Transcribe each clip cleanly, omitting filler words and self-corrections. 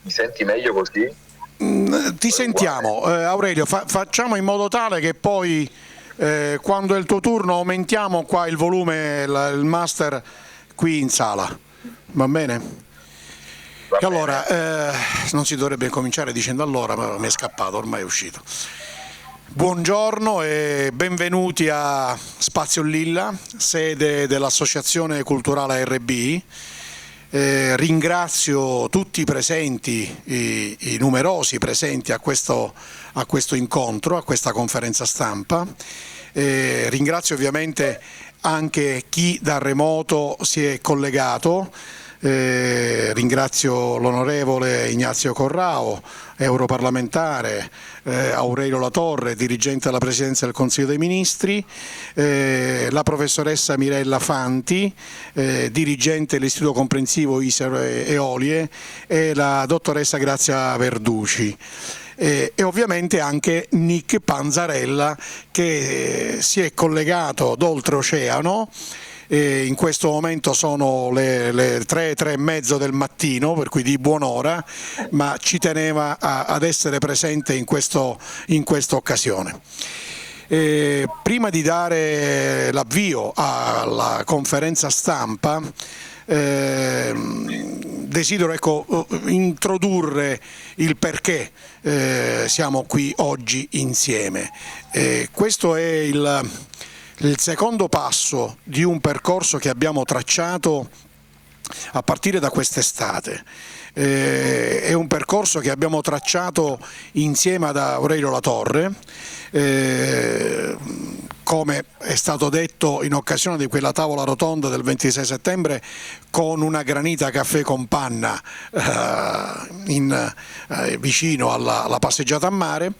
Mi senti meglio così? Ti sentiamo, Aurelio, facciamo in modo tale che poi quando è il tuo turno aumentiamo qua il volume, il master qui in sala, va bene? Va E allora, bene. non si dovrebbe cominciare dicendo allora, ma mi è scappato, ormai è uscito. Buongiorno e benvenuti a Spazio Lilla, sede dell'Associazione Culturale ARB. Ringrazio tutti i presenti, i numerosi presenti a questo incontro, a questa conferenza stampa. Ringrazio ovviamente anche chi da remoto si è collegato. Ringrazio l'onorevole Ignazio Corrao, europarlamentare, Aurelio Latorre, dirigente della Presidenza del Consiglio dei Ministri, la professoressa Mirella Fanti, dirigente dell'Istituto Comprensivo ISER Eolie, e la dottoressa Grazia Verduci. E ovviamente anche Nick Panzarella, che si è collegato d'oltreoceano. In questo momento sono le 3:30 del mattino, per cui di buon'ora, ma ci teneva ad essere presente in questa occasione. Prima di dare l'avvio alla conferenza stampa, desidero introdurre il perché siamo qui oggi insieme. Questo è il secondo passo di un percorso che abbiamo tracciato a partire da quest'estate. È un percorso che abbiamo tracciato insieme ad Aurelio Latorre, come è stato detto in occasione di quella tavola rotonda del 26 settembre, con una granita caffè con panna vicino alla passeggiata a mare,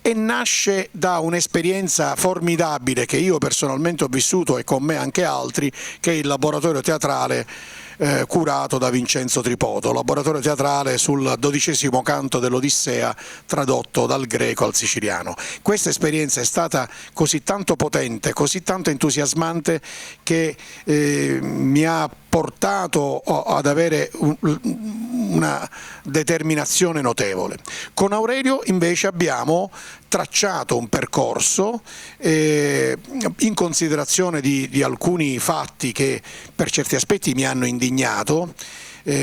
e nasce da un'esperienza formidabile che io personalmente ho vissuto e con me anche altri, che è il laboratorio teatrale curato da Vincenzo Tripoto, laboratorio teatrale sul 12° canto dell'Odissea, tradotto dal greco al siciliano. Questa esperienza è stata così tanto potente, così tanto entusiasmante, che mi ha portato ad avere una determinazione notevole. Con Aurelio invece abbiamo tracciato un percorso in considerazione di alcuni fatti che per certi aspetti mi hanno indignato,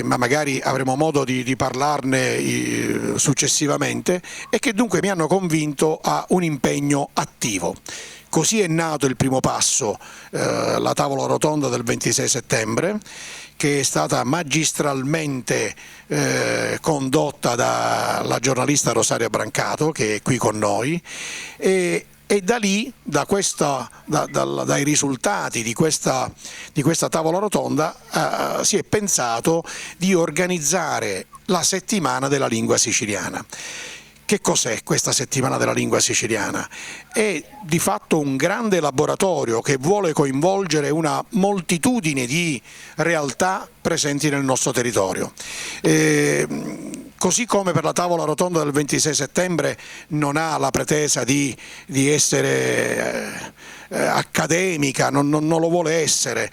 ma magari avremo modo di parlarne successivamente, e che dunque mi hanno convinto a un impegno attivo. Così è nato il primo passo, la tavola rotonda del 26 settembre, che è stata magistralmente condotta dalla giornalista Rosaria Brancato, che è qui con noi, e da lì, dai risultati di questa tavola rotonda, si è pensato di organizzare la settimana della lingua siciliana. Che cos'è questa settimana della lingua siciliana? È di fatto un grande laboratorio che vuole coinvolgere una moltitudine di realtà presenti nel nostro territorio. Così come per la tavola rotonda del 26 settembre non ha la pretesa di essere accademica, non lo vuole essere,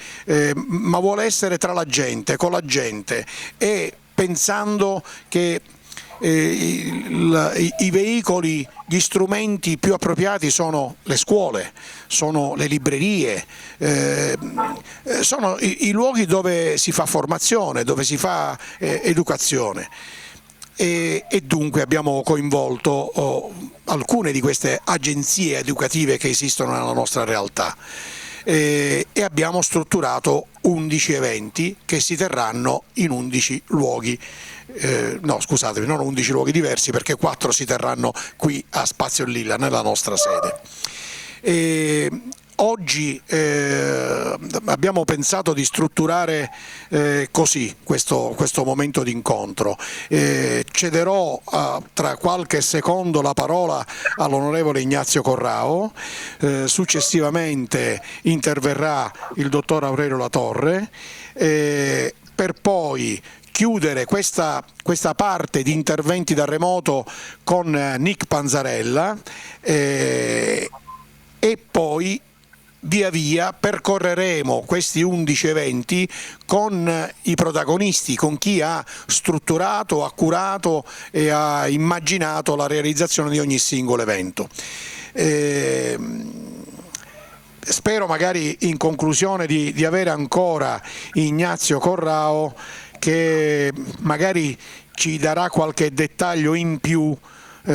ma vuole essere tra la gente, con la gente, e pensando che i veicoli, gli strumenti più appropriati sono le scuole, sono le librerie, sono i luoghi dove si fa formazione, dove si fa educazione. E dunque abbiamo coinvolto alcune di queste agenzie educative che esistono nella nostra realtà, e abbiamo strutturato 11 eventi che si terranno in 11 luoghi. No, scusatemi, non 11 luoghi diversi, perché 4 si terranno qui a Spazio Lilla, nella nostra sede. Oggi abbiamo pensato di strutturare così questo momento di incontro. Cederò tra qualche secondo la parola all'onorevole Ignazio Corrao, successivamente interverrà il dottor Aurelio Latorre, per poi chiudere questa parte di interventi da remoto con Nick Panzarella, e poi via via percorreremo questi 11 eventi con i protagonisti, con chi ha strutturato, ha curato e ha immaginato la realizzazione di ogni singolo evento. Spero magari in conclusione di avere ancora Ignazio Corrao, che magari ci darà qualche dettaglio in più,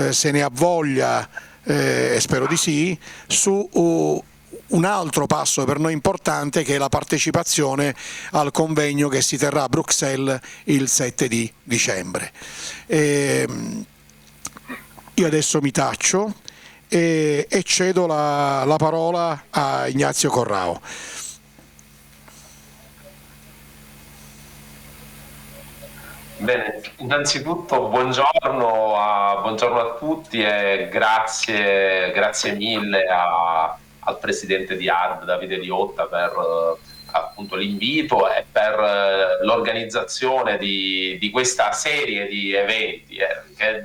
se ne ha voglia, spero di sì, su un altro passo per noi importante, che è la partecipazione al convegno che si terrà a Bruxelles il 7 di dicembre. Io adesso mi taccio e cedo la parola a Ignazio Corrao. Bene, innanzitutto buongiorno a tutti e grazie mille al presidente di ARD, Davide Riotta, per appunto l'invito e per l'organizzazione di questa serie di eventi, che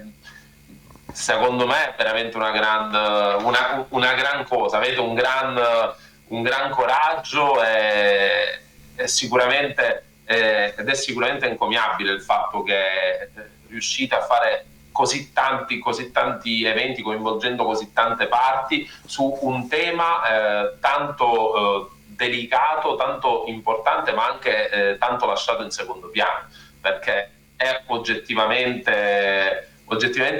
secondo me è veramente una gran cosa. Avete un gran coraggio e sicuramente ed è sicuramente encomiabile il fatto che riuscite a fare così tanti eventi coinvolgendo così tante parti su un tema tanto delicato, tanto importante, ma anche tanto lasciato in secondo piano, perché è oggettivamente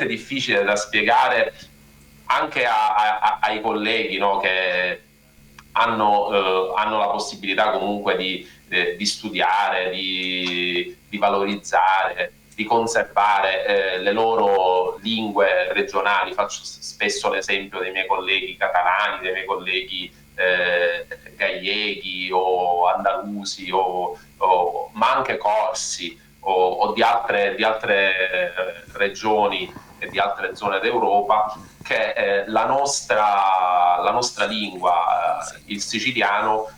difficile da spiegare anche ai colleghi, no, che hanno la possibilità comunque di studiare, di valorizzare, di conservare le loro lingue regionali. Faccio spesso l'esempio dei miei colleghi catalani, dei miei colleghi galleghi o andalusi, ma anche corsi o di altre regioni e di altre zone d'Europa, che la nostra lingua, il siciliano,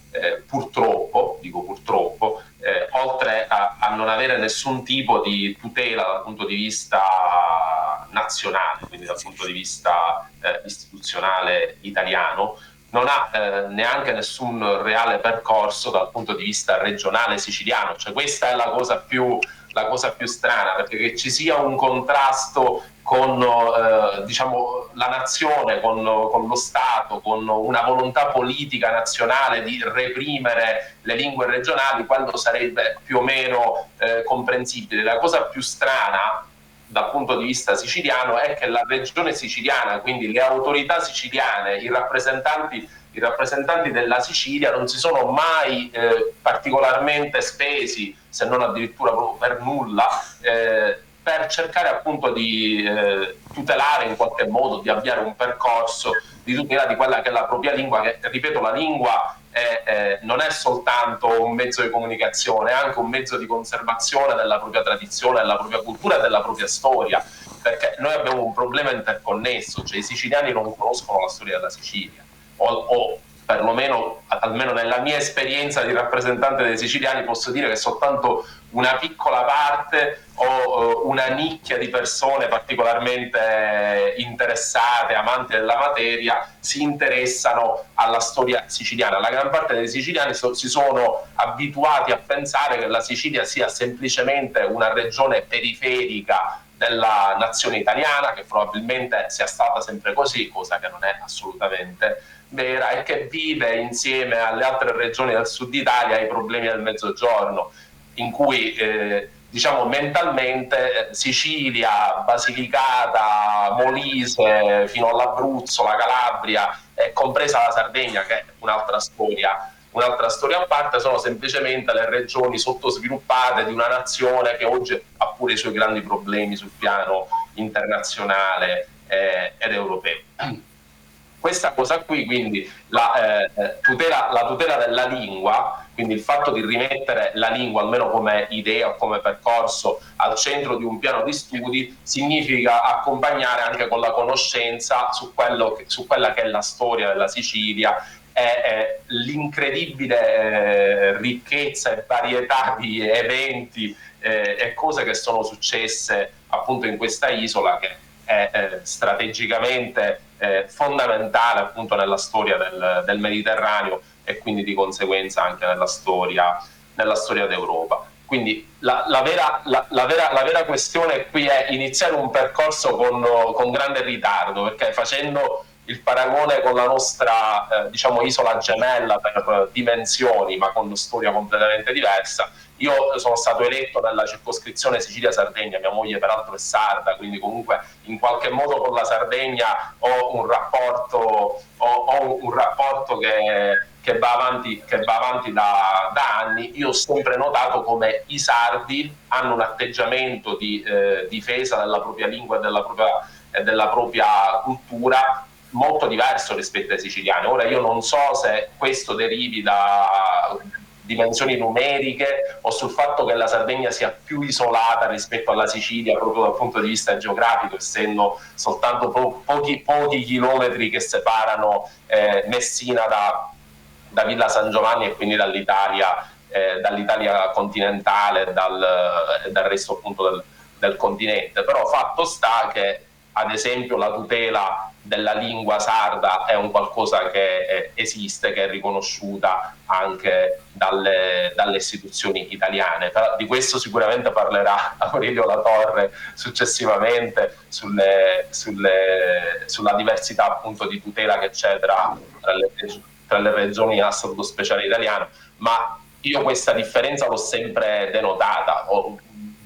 purtroppo, dico purtroppo, oltre a non avere nessun tipo di tutela dal punto di vista nazionale, quindi dal punto di vista istituzionale italiano, non ha neanche nessun reale percorso dal punto di vista regionale siciliano. Cioè, questa è la cosa più strana, perché che ci sia un contrasto con diciamo, la nazione, con lo Stato, con una volontà politica nazionale di reprimere le lingue regionali, quello sarebbe più o meno comprensibile. La cosa più strana dal punto di vista siciliano è che la regione siciliana, quindi le autorità siciliane, i rappresentanti della Sicilia non si sono mai particolarmente spesi, se non addirittura proprio per nulla, per cercare appunto di tutelare in qualche modo, di avviare un percorso di tutela di quella che è la propria lingua, che, ripeto, la lingua non è soltanto un mezzo di comunicazione, è anche un mezzo di conservazione della propria tradizione, della propria cultura e della propria storia, perché noi abbiamo un problema interconnesso, cioè i siciliani non conoscono la storia della Sicilia, o perlomeno, almeno nella mia esperienza di rappresentante dei siciliani, posso dire che soltanto una piccola parte o una nicchia di persone particolarmente interessate, amanti della materia, si interessano alla storia siciliana. La gran parte dei siciliani si sono abituati a pensare che la Sicilia sia semplicemente una regione periferica della nazione italiana, che probabilmente sia stata sempre così, cosa che non è assolutamente vera, e che vive insieme alle altre regioni del sud Italia i problemi del mezzogiorno, in cui diciamo mentalmente Sicilia, Basilicata, Molise, fino all'Abruzzo, la Calabria, compresa la Sardegna, che è un'altra storia a parte, sono semplicemente le regioni sottosviluppate di una nazione che oggi ha pure i suoi grandi problemi sul piano internazionale ed europeo. Questa cosa qui, quindi la tutela della lingua, quindi il fatto di rimettere la lingua, almeno come idea o come percorso, al centro di un piano di studi, significa accompagnare anche con la conoscenza su quella che è la storia della Sicilia e l'incredibile ricchezza e varietà di eventi e cose che sono successe appunto in questa isola, che è strategicamente fondamentale appunto nella storia del Mediterraneo e quindi di conseguenza anche nella storia d'Europa. Quindi la vera questione qui è iniziare un percorso con grande ritardo, perché facendo il paragone con la nostra diciamo isola gemella per dimensioni ma con storia completamente diversa, io sono stato eletto nella circoscrizione Sicilia-Sardegna, mia moglie peraltro è sarda, quindi comunque in qualche modo con la Sardegna ho un rapporto che va avanti da anni. Io ho sempre notato come i sardi hanno un atteggiamento di difesa della propria lingua e della propria cultura molto diverso rispetto ai siciliani. Ora io non so se questo derivi da dimensioni numeriche o sul fatto che la Sardegna sia più isolata rispetto alla Sicilia proprio dal punto di vista geografico, essendo soltanto pochi chilometri che separano Messina da Villa San Giovanni e quindi dall'Italia continentale e dal resto appunto del continente. Però fatto sta che ad esempio la tutela della lingua sarda è un qualcosa che esiste, che è riconosciuta anche dalle istituzioni italiane. Però di questo sicuramente parlerà Aurelio Latorre successivamente sulla diversità appunto di tutela che c'è tra le regioni a statuto speciale italiano, ma io questa differenza l'ho sempre denotata.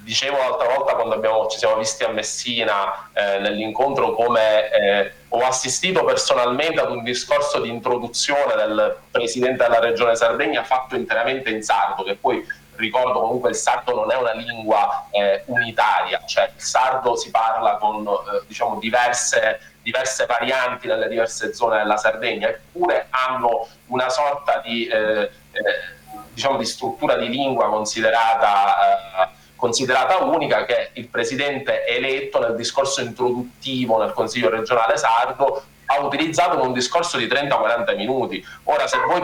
Dicevo l'altra volta quando ci siamo visti a Messina nell'incontro come ho assistito personalmente ad un discorso di introduzione del presidente della regione Sardegna fatto interamente in sardo, che poi ricordo comunque il sardo non è una lingua unitaria, cioè il sardo si parla con diciamo diverse varianti nelle diverse zone della Sardegna, eppure hanno una sorta di diciamo di struttura di lingua considerata unica, che il presidente eletto nel discorso introduttivo nel Consiglio regionale sardo ha utilizzato in un discorso di 30-40 minuti. Ora, se voi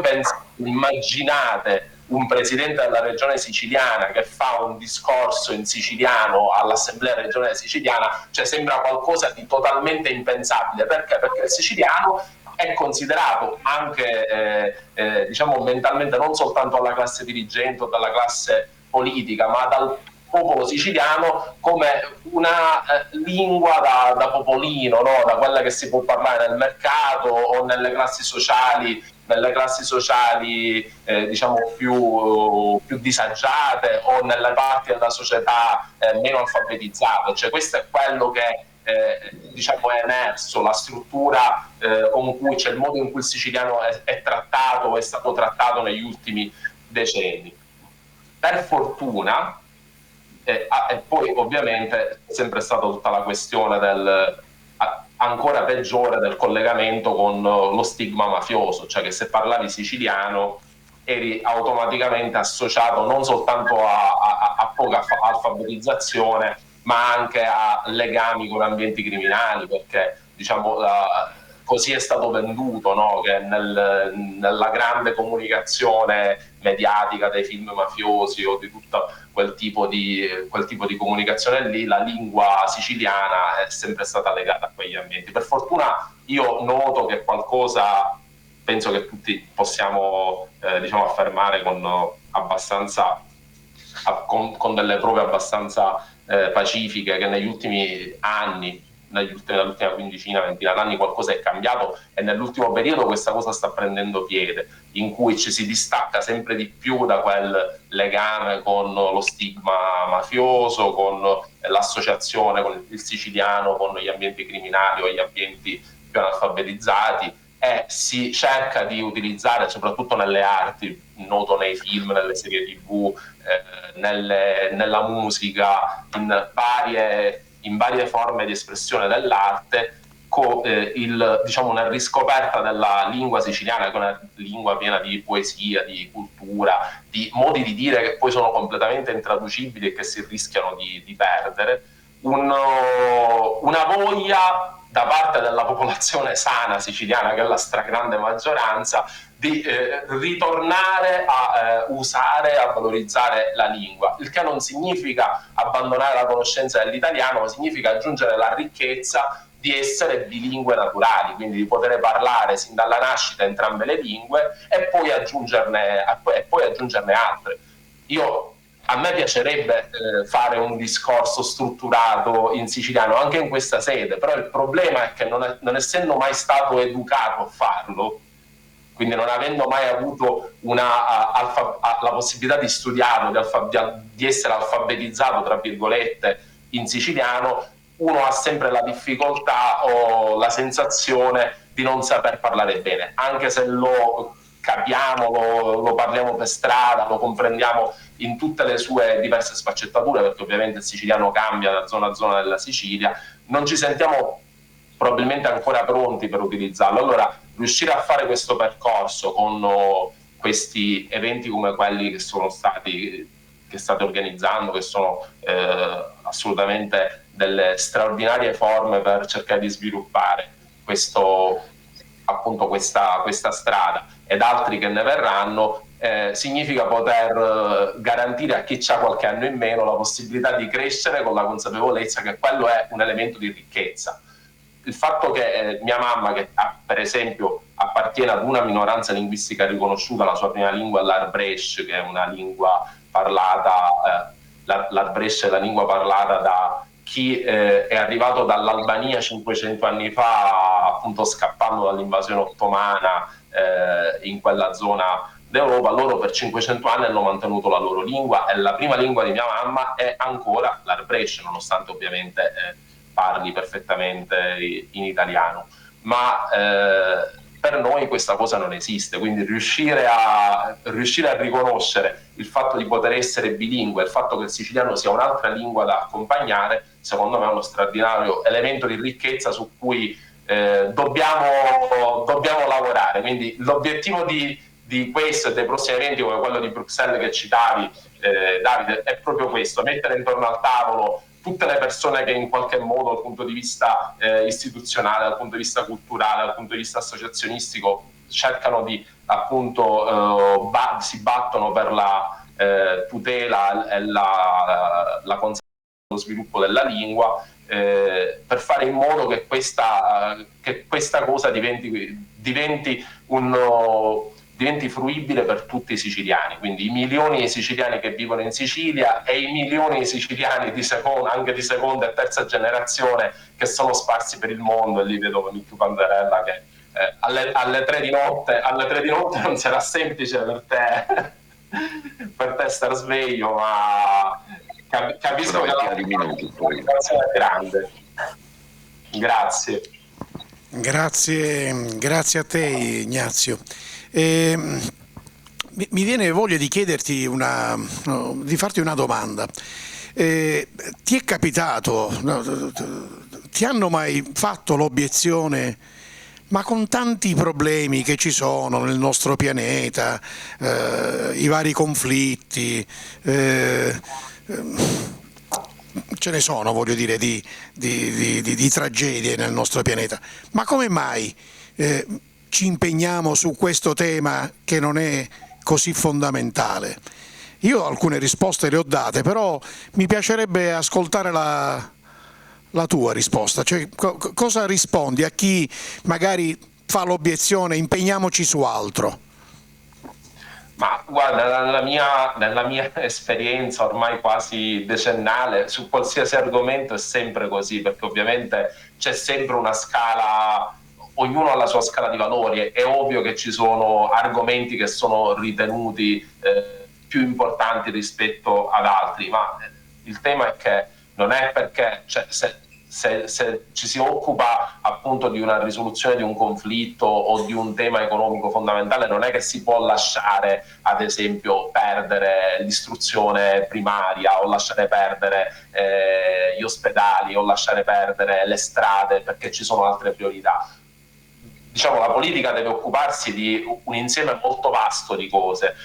immaginate un presidente della regione siciliana che fa un discorso in siciliano all'assemblea regionale siciliana, cioè sembra qualcosa di totalmente impensabile. Perché? Perché il siciliano è considerato anche diciamo mentalmente non soltanto dalla classe dirigente o dalla classe politica, ma dal popolo siciliano come una lingua da popolino, no? Da quella che si può parlare nel mercato o nelle classi sociali diciamo più disagiate o nelle parti della società meno alfabetizzate. Cioè questo è quello che diciamo è emerso, la struttura con cui c'è il modo in cui il siciliano è trattato o è stato trattato negli ultimi decenni. Per fortuna e poi ovviamente è sempre stata tutta la questione ancora peggiore del collegamento con lo stigma mafioso, cioè che se parlavi siciliano eri automaticamente associato non soltanto a poca alfabetizzazione, ma anche a legami con ambienti criminali, perché diciamo così è stato venduto, no? Che nella grande comunicazione mediatica dei film mafiosi o di tutto quel tipo di comunicazione lì, la lingua siciliana è sempre stata legata a quegli ambienti. Per fortuna io noto che qualcosa, penso che tutti possiamo diciamo affermare con delle prove abbastanza pacifiche, che negli ultimi anni, nell'ultima quindicina, ventina d'anni qualcosa è cambiato, e nell'ultimo periodo questa cosa sta prendendo piede, in cui ci si distacca sempre di più da quel legame con lo stigma mafioso, con l'associazione con il siciliano, con gli ambienti criminali o gli ambienti più analfabetizzati, e si cerca di utilizzare soprattutto nelle arti, noto nei film, nelle serie TV, nella musica, in varie forme di espressione dell'arte, diciamo una riscoperta della lingua siciliana, che è una lingua piena di poesia, di cultura, di modi di dire che poi sono completamente intraducibili e che si rischiano di perdere, una voglia da parte della popolazione sana siciliana, che è la stragrande maggioranza, di ritornare a usare, a valorizzare la lingua, il che non significa abbandonare la conoscenza dell'italiano, ma significa aggiungere la ricchezza di essere bilingue naturali, quindi di poter parlare sin dalla nascita entrambe le lingue e poi aggiungerne altre. A me piacerebbe fare un discorso strutturato in siciliano anche in questa sede, però il problema è che non essendo mai stato educato a farlo, quindi non avendo mai avuto la possibilità di studiarlo, di essere alfabetizzato, tra virgolette, in siciliano, uno ha sempre la difficoltà o la sensazione di non saper parlare bene, anche se lo capiamo, lo parliamo per strada, lo comprendiamo in tutte le sue diverse sfaccettature, perché ovviamente il siciliano cambia da zona a zona della Sicilia, non ci sentiamo probabilmente ancora pronti per utilizzarlo. Allora, riuscire a fare questo percorso con questi eventi come quelli che state organizzando, che sono assolutamente delle straordinarie forme per cercare di sviluppare questa strada, ed altri che ne verranno, significa poter garantire a chi ha qualche anno in meno la possibilità di crescere con la consapevolezza che quello è un elemento di ricchezza. Il fatto che mia mamma, che per esempio appartiene ad una minoranza linguistica riconosciuta, la sua prima lingua è l'Arbresh, che è una lingua parlata, l'Arbresh è la lingua parlata da chi è arrivato dall'Albania 500 anni fa, appunto scappando dall'invasione ottomana in quella zona d'Europa. Loro per 500 anni hanno mantenuto la loro lingua, e la prima lingua di mia mamma è ancora l'Arbresh, nonostante ovviamente parli perfettamente in italiano. Ma per noi questa cosa non esiste, quindi riuscire a riconoscere il fatto di poter essere bilingue, il fatto che il siciliano sia un'altra lingua da accompagnare, secondo me è uno straordinario elemento di ricchezza su cui dobbiamo lavorare. Quindi l'obiettivo di questo e dei prossimi eventi, come quello di Bruxelles che citavi, Davide, è proprio questo: mettere intorno al tavolo tutte le persone che in qualche modo dal punto di vista istituzionale, dal punto di vista culturale, dal punto di vista associazionistico cercano di appunto si battono per la tutela e la conservazione, lo sviluppo della lingua, per fare in modo che questa cosa diventi fruibile per tutti i siciliani, quindi i milioni di siciliani che vivono in Sicilia e i milioni di siciliani anche di seconda e terza generazione che sono sparsi per il mondo. E lì vedo con il tuo Panzerella che alle 3 di notte non sarà semplice per te star sveglio, ma capisco che la motivazione è grande. Grazie a te, Ignazio. Mi viene voglia di chiederti di farti una domanda. Ti è capitato, ti hanno mai fatto l'obiezione: ma con tanti problemi che ci sono nel nostro pianeta, i vari conflitti, ce ne sono, voglio dire, di tragedie nel nostro pianeta, ma come mai ci impegniamo su questo tema che non è così fondamentale? Io alcune risposte le ho date, però mi piacerebbe ascoltare la tua risposta. Cioè, cosa rispondi a chi magari fa l'obiezione: impegniamoci su altro? Ma guarda, nella mia esperienza ormai quasi decennale, su qualsiasi argomento è sempre così, perché ovviamente c'è sempre una scala, ognuno ha la sua scala di valori. È ovvio che ci sono argomenti che sono ritenuti più importanti rispetto ad altri, ma il tema è che non è perché, cioè, se ci si occupa appunto di una risoluzione di un conflitto o di un tema economico fondamentale, non è che si può lasciare, ad esempio, perdere l'istruzione primaria, o lasciare perdere gli ospedali, o lasciare perdere le strade, perché ci sono altre priorità. Diciamo, la politica deve occuparsi di un insieme molto vasto di cose.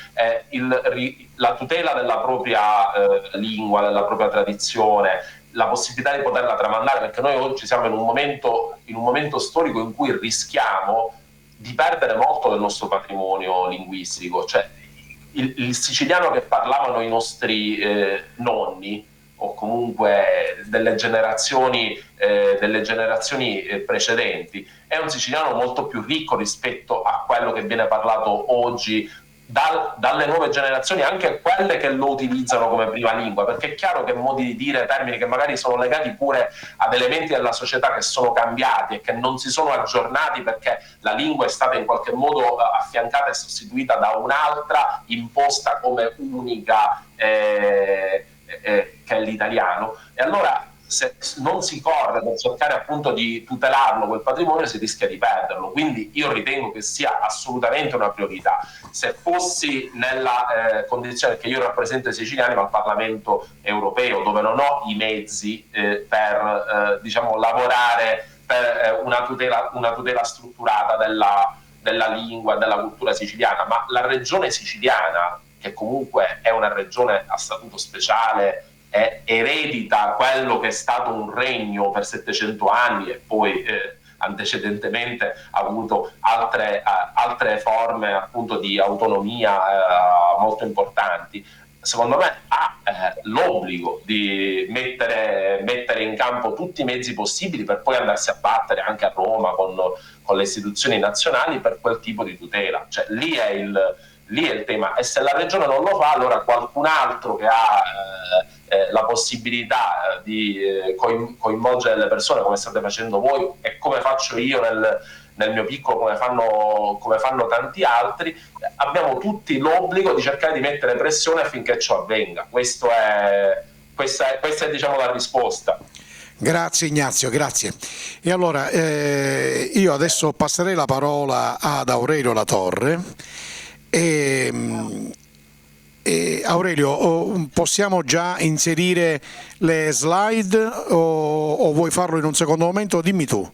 La tutela della propria lingua, della propria tradizione, la possibilità di poterla tramandare, perché noi oggi siamo in un momento storico in cui rischiamo di perdere molto del nostro patrimonio linguistico. Cioè, il siciliano che parlavano i nostri nonni, o comunque delle generazioni precedenti, è un siciliano molto più ricco rispetto a quello che viene parlato oggi dalle nuove generazioni, anche quelle che lo utilizzano come prima lingua, perché è chiaro che modi di dire, termini che magari sono legati pure ad elementi della società che sono cambiati e che non si sono aggiornati, perché la lingua è stata in qualche modo affiancata e sostituita da un'altra imposta come unica, che è l'italiano. E allora, se non si corre per cercare appunto di tutelarlo quel patrimonio, si rischia di perderlo. Quindi io ritengo che sia assolutamente una priorità. Se fossi nella condizione che io rappresento i siciliani al Parlamento europeo, dove non ho i mezzi per diciamo lavorare per una tutela strutturata della lingua e della cultura siciliana, ma la regione siciliana, che comunque è una regione a statuto speciale, eredita quello che è stato un regno per 700 anni e poi antecedentemente ha avuto altre forme appunto di autonomia molto importanti. Secondo me ha l'obbligo di mettere in campo tutti i mezzi possibili per poi andarsi a battere anche a Roma con le istituzioni nazionali per quel tipo di tutela. Cioè, lì è il tema, e se la regione non lo fa, allora qualcun altro che ha la possibilità di coinvolgere le persone, come state facendo voi e come faccio io nel mio piccolo, come fanno tanti altri, abbiamo tutti l'obbligo di cercare di mettere pressione affinché ciò avvenga. Questa è diciamo la risposta. Grazie Ignazio, grazie. E allora io adesso passerei la parola ad Aurelio Latorre. Aurelio, possiamo già inserire le slide o vuoi farlo in un secondo momento? Dimmi tu.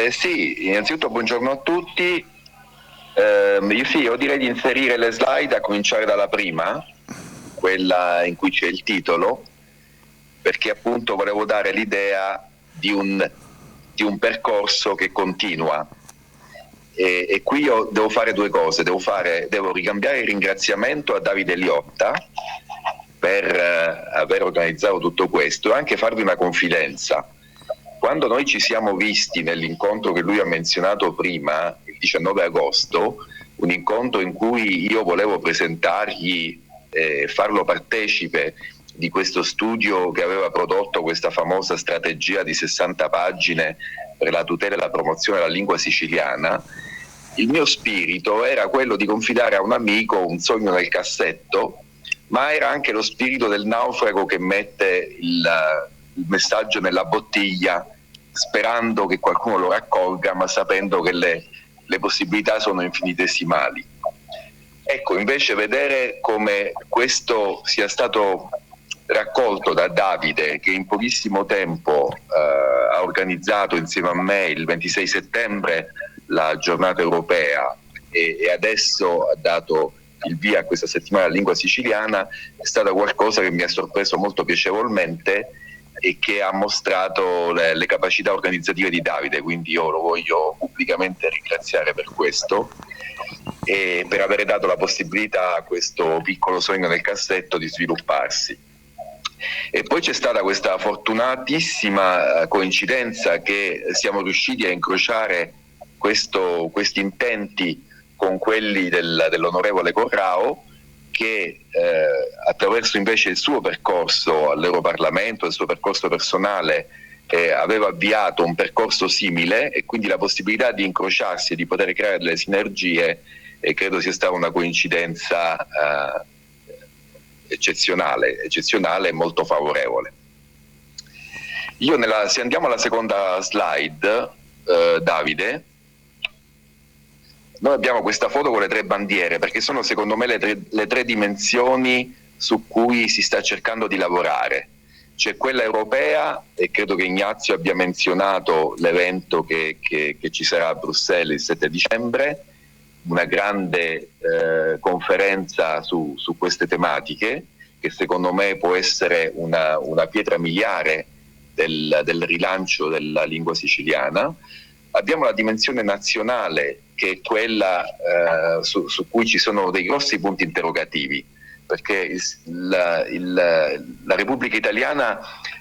Sì, innanzitutto buongiorno a tutti. Io direi di inserire le slide a cominciare dalla prima, quella in cui c'è il titolo, perché appunto volevo dare l'idea di un percorso che continua. E qui io devo fare due cose, devo ricambiare il ringraziamento a Davide Liotta per aver organizzato tutto questo e anche farvi una confidenza. Quando noi ci siamo visti nell'incontro che lui ha menzionato prima, il 19 agosto, un incontro in cui io volevo presentargli, farlo partecipe di questo studio che aveva prodotto questa famosa strategia di 60 pagine per la tutela e la promozione della lingua siciliana, il mio spirito era quello di confidare a un amico un sogno nel cassetto, ma era anche lo spirito del naufrago che mette il messaggio nella bottiglia, sperando che qualcuno lo raccolga, ma sapendo che le possibilità sono infinitesimali. Ecco, invece vedere come questo sia stato raccolto da Davide, che in pochissimo tempo ha organizzato insieme a me il 26 settembre la giornata europea e adesso ha dato il via a questa settimana della lingua siciliana, è stata qualcosa che mi ha sorpreso molto piacevolmente e che ha mostrato le capacità organizzative di Davide, quindi io lo voglio pubblicamente ringraziare per questo e per aver dato la possibilità a questo piccolo sogno nel cassetto di svilupparsi. E poi c'è stata questa fortunatissima coincidenza che siamo riusciti a incrociare questi intenti con quelli dell'onorevole Corrao, che attraverso invece il suo percorso all'Europarlamento, il suo percorso personale, aveva avviato un percorso simile e quindi la possibilità di incrociarsi e di poter creare delle sinergie credo sia stata una coincidenza eccezionale e molto favorevole. Se andiamo alla seconda slide, Davide, noi abbiamo questa foto con le 3 bandiere perché sono secondo me le tre dimensioni su cui si sta cercando di lavorare. C'è quella europea e credo che Ignazio abbia menzionato l'evento che ci sarà a Bruxelles il 7 dicembre, una grande conferenza su queste tematiche, che secondo me può essere una pietra miliare del rilancio della lingua siciliana. Abbiamo la dimensione nazionale, che è quella su cui ci sono dei grossi punti interrogativi, perché la Repubblica Italiana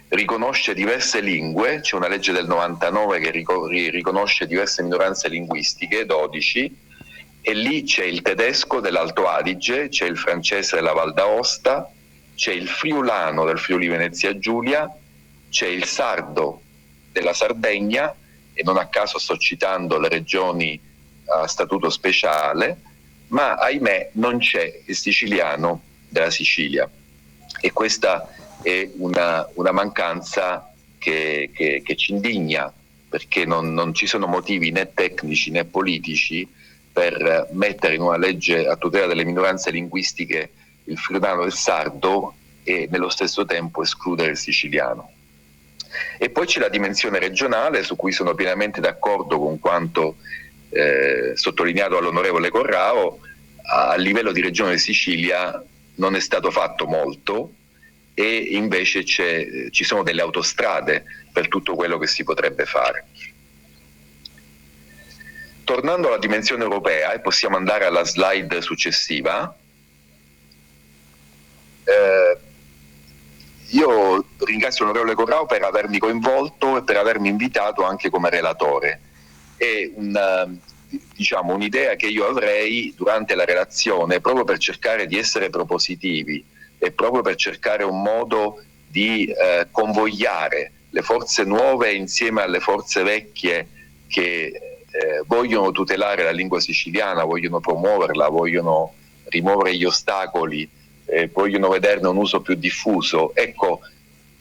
riconosce diverse lingue, c'è una legge del 99 che riconosce diverse minoranze linguistiche, 12, e lì c'è il tedesco dell'Alto Adige, c'è il francese della Val d'Aosta, c'è il friulano del Friuli Venezia Giulia, c'è il sardo della Sardegna, e non a caso sto citando le regioni a statuto speciale, ma ahimè non c'è il siciliano della Sicilia, e questa è una mancanza che ci indigna, perché non ci sono motivi né tecnici né politici per mettere in una legge a tutela delle minoranze linguistiche il friulano e il sardo e nello stesso tempo escludere il siciliano. E poi c'è la dimensione regionale, su cui sono pienamente d'accordo con quanto sottolineato dall'onorevole Corrao. A livello di Regione di Sicilia non è stato fatto molto, e invece ci sono delle autostrade per tutto quello che si potrebbe fare. Tornando alla dimensione europea, e possiamo andare alla slide successiva, io ringrazio l'onorevole Corrao per avermi coinvolto e per avermi invitato anche come relatore. È un'idea che io avrei durante la relazione, proprio per cercare di essere propositivi e proprio per cercare un modo di convogliare le forze nuove insieme alle forze vecchie che vogliono tutelare la lingua siciliana, vogliono promuoverla, vogliono rimuovere gli ostacoli, vogliono vederne un uso più diffuso. Ecco,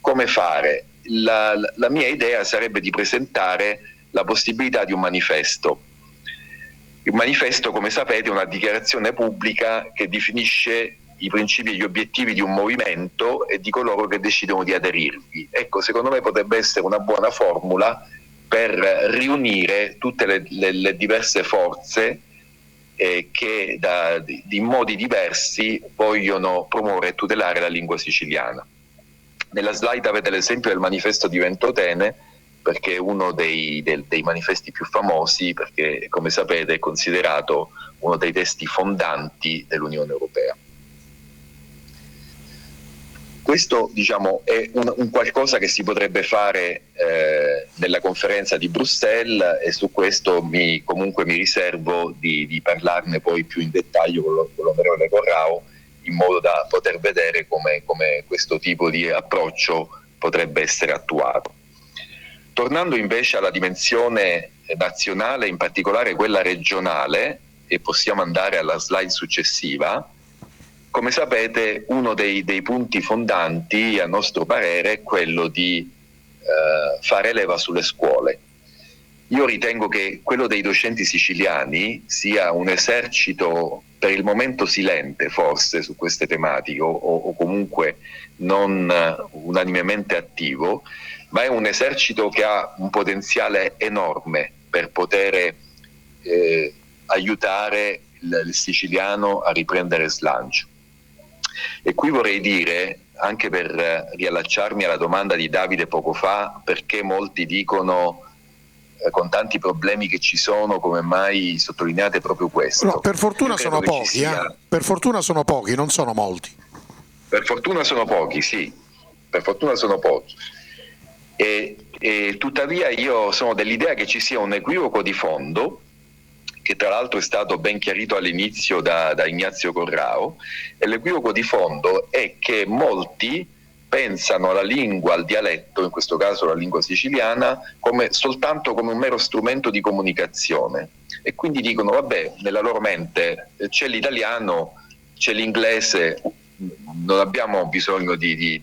come fare? La mia idea sarebbe di presentare la possibilità di un manifesto. Il manifesto, come sapete, è una dichiarazione pubblica che definisce i principi e gli obiettivi di un movimento e di coloro che decidono di aderirvi. Ecco, secondo me potrebbe essere una buona formula per riunire tutte le diverse forze che in modi diversi vogliono promuovere e tutelare la lingua siciliana. Nella slide avete l'esempio del manifesto di Ventotene, perché è uno dei manifesti più famosi, perché come sapete è considerato uno dei testi fondanti dell'Unione Europea. Questo, è un qualcosa che si potrebbe fare nella conferenza di Bruxelles, e su questo comunque mi riservo di parlarne poi più in dettaglio con l'onorevole Corrao, in modo da poter vedere come questo tipo di approccio potrebbe essere attuato. Tornando invece alla dimensione nazionale, in particolare quella regionale, e possiamo andare alla slide successiva, come sapete uno dei punti fondanti a nostro parere è quello di fare leva sulle scuole. Io ritengo che quello dei docenti siciliani sia un esercito per il momento silente forse su queste tematiche, o comunque non unanimemente attivo, ma è un esercito che ha un potenziale enorme per poter aiutare il siciliano a riprendere slancio. E qui vorrei dire, anche per riallacciarmi alla domanda di Davide poco fa, perché molti dicono con tanti problemi che ci sono, come mai sottolineate proprio questo? No, per fortuna sono pochi, per fortuna sono pochi, non sono molti. Per fortuna sono pochi, sì, per fortuna sono pochi. E tuttavia io sono dell'idea che ci sia un equivoco di fondo, che tra l'altro è stato ben chiarito all'inizio da Ignazio Corrao, e l'equivoco di fondo è che molti pensano alla lingua, al dialetto, in questo caso la lingua siciliana, soltanto come un mero strumento di comunicazione, e quindi dicono vabbè, nella loro mente c'è l'italiano, c'è l'inglese, non abbiamo bisogno di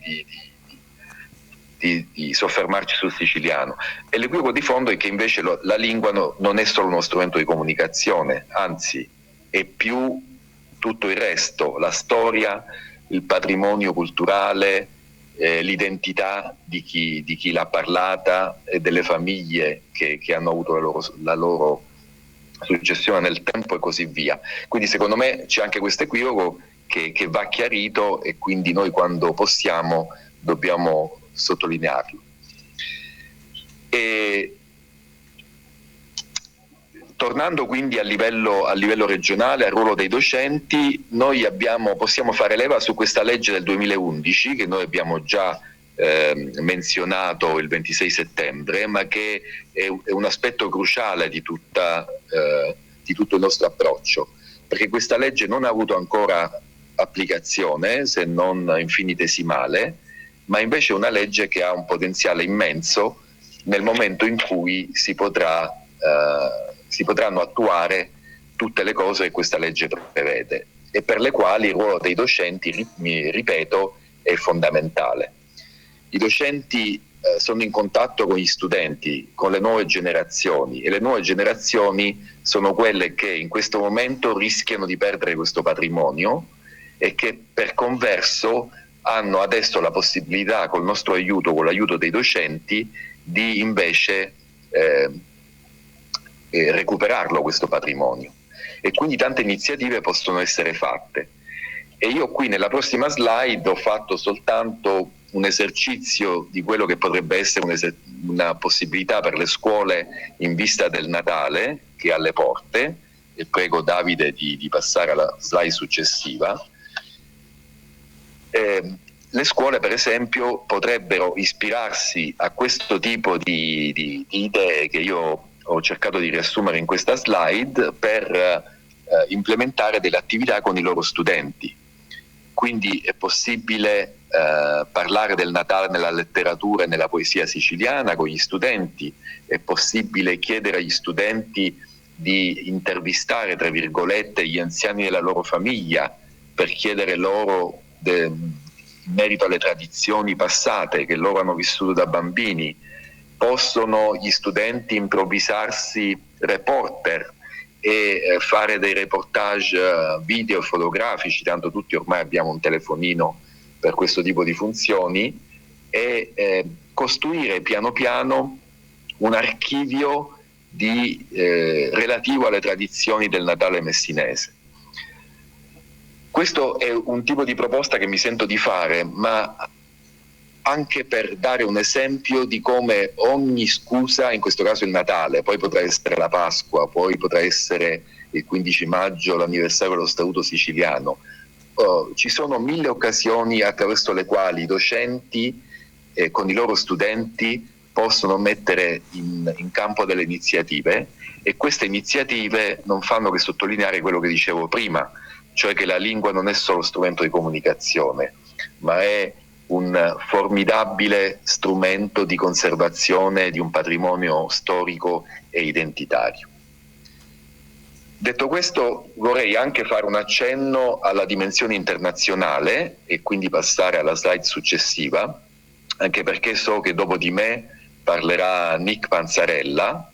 soffermarci sul siciliano. E l'equivoco di fondo è che invece la lingua non è solo uno strumento di comunicazione, anzi è più tutto il resto, la storia, il patrimonio culturale, l'identità di chi l'ha parlata e delle famiglie che hanno avuto la loro successione nel tempo e così via. Quindi secondo me c'è anche questo equivoco, che va chiarito, e quindi noi quando possiamo dobbiamo sottolinearlo. E tornando quindi a livello regionale, al ruolo dei docenti, noi possiamo fare leva su questa legge del 2011 che noi abbiamo già menzionato il 26 settembre, ma che è un aspetto cruciale di tutto il nostro approccio, perché questa legge non ha avuto ancora applicazione, se non infinitesimale, ma invece è una legge che ha un potenziale immenso nel momento in cui si potranno attuare tutte le cose che questa legge prevede e per le quali il ruolo dei docenti, ripeto, è fondamentale. I docenti sono in contatto con gli studenti, con le nuove generazioni, e le nuove generazioni sono quelle che in questo momento rischiano di perdere questo patrimonio e che per converso hanno adesso la possibilità, col nostro aiuto, con l'aiuto dei docenti, di invece recuperarlo questo patrimonio, e quindi tante iniziative possono essere fatte. E io qui nella prossima slide ho fatto soltanto un esercizio di quello che potrebbe essere una possibilità per le scuole in vista del Natale che è alle porte, e prego Davide di passare alla slide successiva. Le scuole per esempio potrebbero ispirarsi a questo tipo di idee che io ho cercato di riassumere in questa slide per implementare delle attività con i loro studenti. Quindi è possibile parlare del Natale nella letteratura e nella poesia siciliana con gli studenti, è possibile chiedere agli studenti di intervistare, tra virgolette, gli anziani della loro famiglia per chiedere loro in merito alle tradizioni passate che loro hanno vissuto da bambini. Possono gli studenti improvvisarsi reporter e fare dei reportage video e fotografici, tanto tutti ormai abbiamo un telefonino per questo tipo di funzioni, e costruire piano piano un archivio relativo alle tradizioni del Natale messinese. Questo è un tipo di proposta che mi sento di fare, ma anche per dare un esempio di come ogni scusa, in questo caso il Natale, poi potrà essere la Pasqua, poi potrà essere il 15 maggio, l'anniversario dello Statuto siciliano, ci sono 1000 occasioni attraverso le quali i docenti con i loro studenti possono mettere in campo delle iniziative, e queste iniziative non fanno che sottolineare quello che dicevo prima, cioè che la lingua non è solo strumento di comunicazione, ma è un formidabile strumento di conservazione di un patrimonio storico e identitario. Detto questo, vorrei anche fare un accenno alla dimensione internazionale e quindi passare alla slide successiva, anche perché so che dopo di me parlerà Nick Panzarella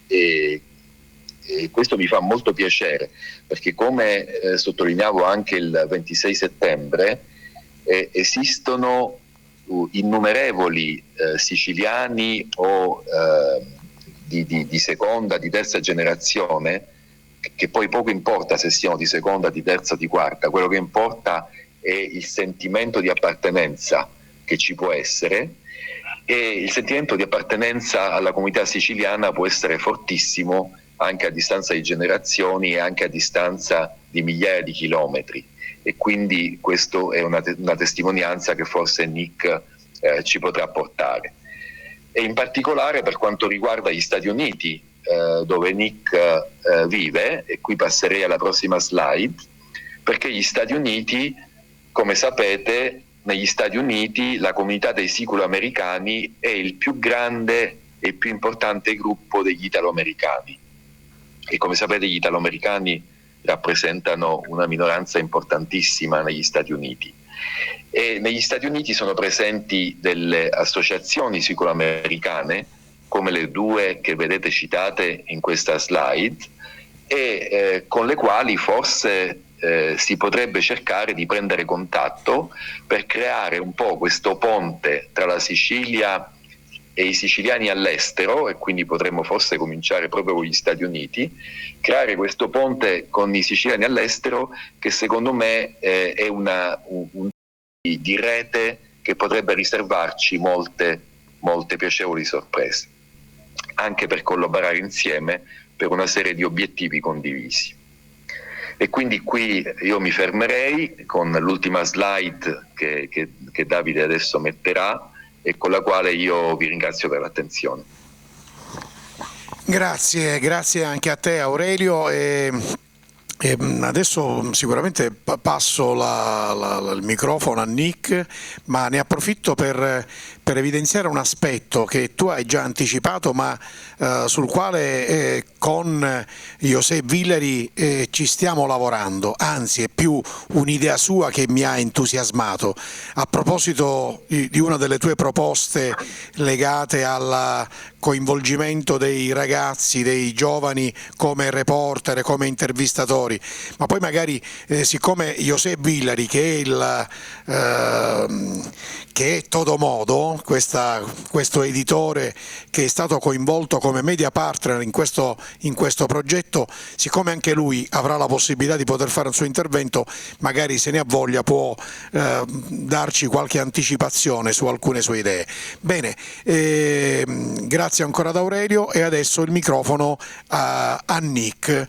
e questo mi fa molto piacere, perché come sottolineavo anche il 26 settembre, esistono innumerevoli siciliani o di seconda, di terza generazione, che poi poco importa se siano di seconda, di terza, di quarta, quello che importa è il sentimento di appartenenza che ci può essere, e il sentimento di appartenenza alla comunità siciliana può essere fortissimo anche a distanza di generazioni e anche a distanza di migliaia di chilometri, e quindi questo è una testimonianza che forse Nick ci potrà portare. E in particolare per quanto riguarda gli Stati Uniti, dove Nick vive, e qui passerei alla prossima slide, perché gli Stati Uniti, come sapete, negli Stati Uniti la comunità dei siculo-americani è il più grande e più importante gruppo degli italo-americani, e come sapete gli italo-americani rappresentano una minoranza importantissima negli Stati Uniti, e negli Stati Uniti sono presenti delle associazioni siculo-americane come le due che vedete citate in questa slide, e con le quali forse si potrebbe cercare di prendere contatto per creare un po' questo ponte tra la Sicilia e i siciliani all'estero, e quindi potremmo forse cominciare proprio con gli Stati Uniti, creare questo ponte con i siciliani all'estero che secondo me è un di rete che potrebbe riservarci molte piacevoli sorprese, anche per collaborare insieme per una serie di obiettivi condivisi. E quindi qui io mi fermerei con l'ultima slide che Davide adesso metterà e con la quale io vi ringrazio per l'attenzione. Grazie anche a te Aurelio. E adesso sicuramente passo il microfono a Nick, ma ne approfitto per evidenziare un aspetto che tu hai già anticipato, ma sul quale con José Villari ci stiamo lavorando, anzi è più un'idea sua che mi ha entusiasmato. A proposito di una delle tue proposte legate al coinvolgimento dei ragazzi, dei giovani come reporter, come intervistatori, ma poi magari siccome José Villari che è Todomodo, questo editore che è stato coinvolto come media partner in questo progetto, siccome anche lui avrà la possibilità di poter fare il suo intervento, magari se ne ha voglia può darci qualche anticipazione su alcune sue idee. Bene, grazie ancora ad Aurelio e adesso il microfono a Nick.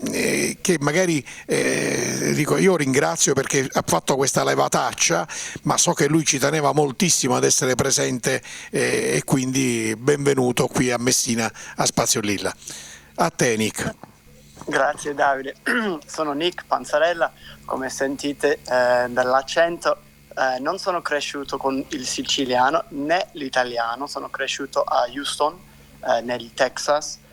Che magari dico io ringrazio perché ha fatto questa levataccia, ma so che lui ci teneva moltissimo ad essere presente e quindi benvenuto qui a Messina a Spazio Lilla. A te Nick. Grazie Davide, sono Nick Panzarella, come sentite dall'accento non sono cresciuto con il siciliano né l'italiano, sono cresciuto a Houston nel Texas.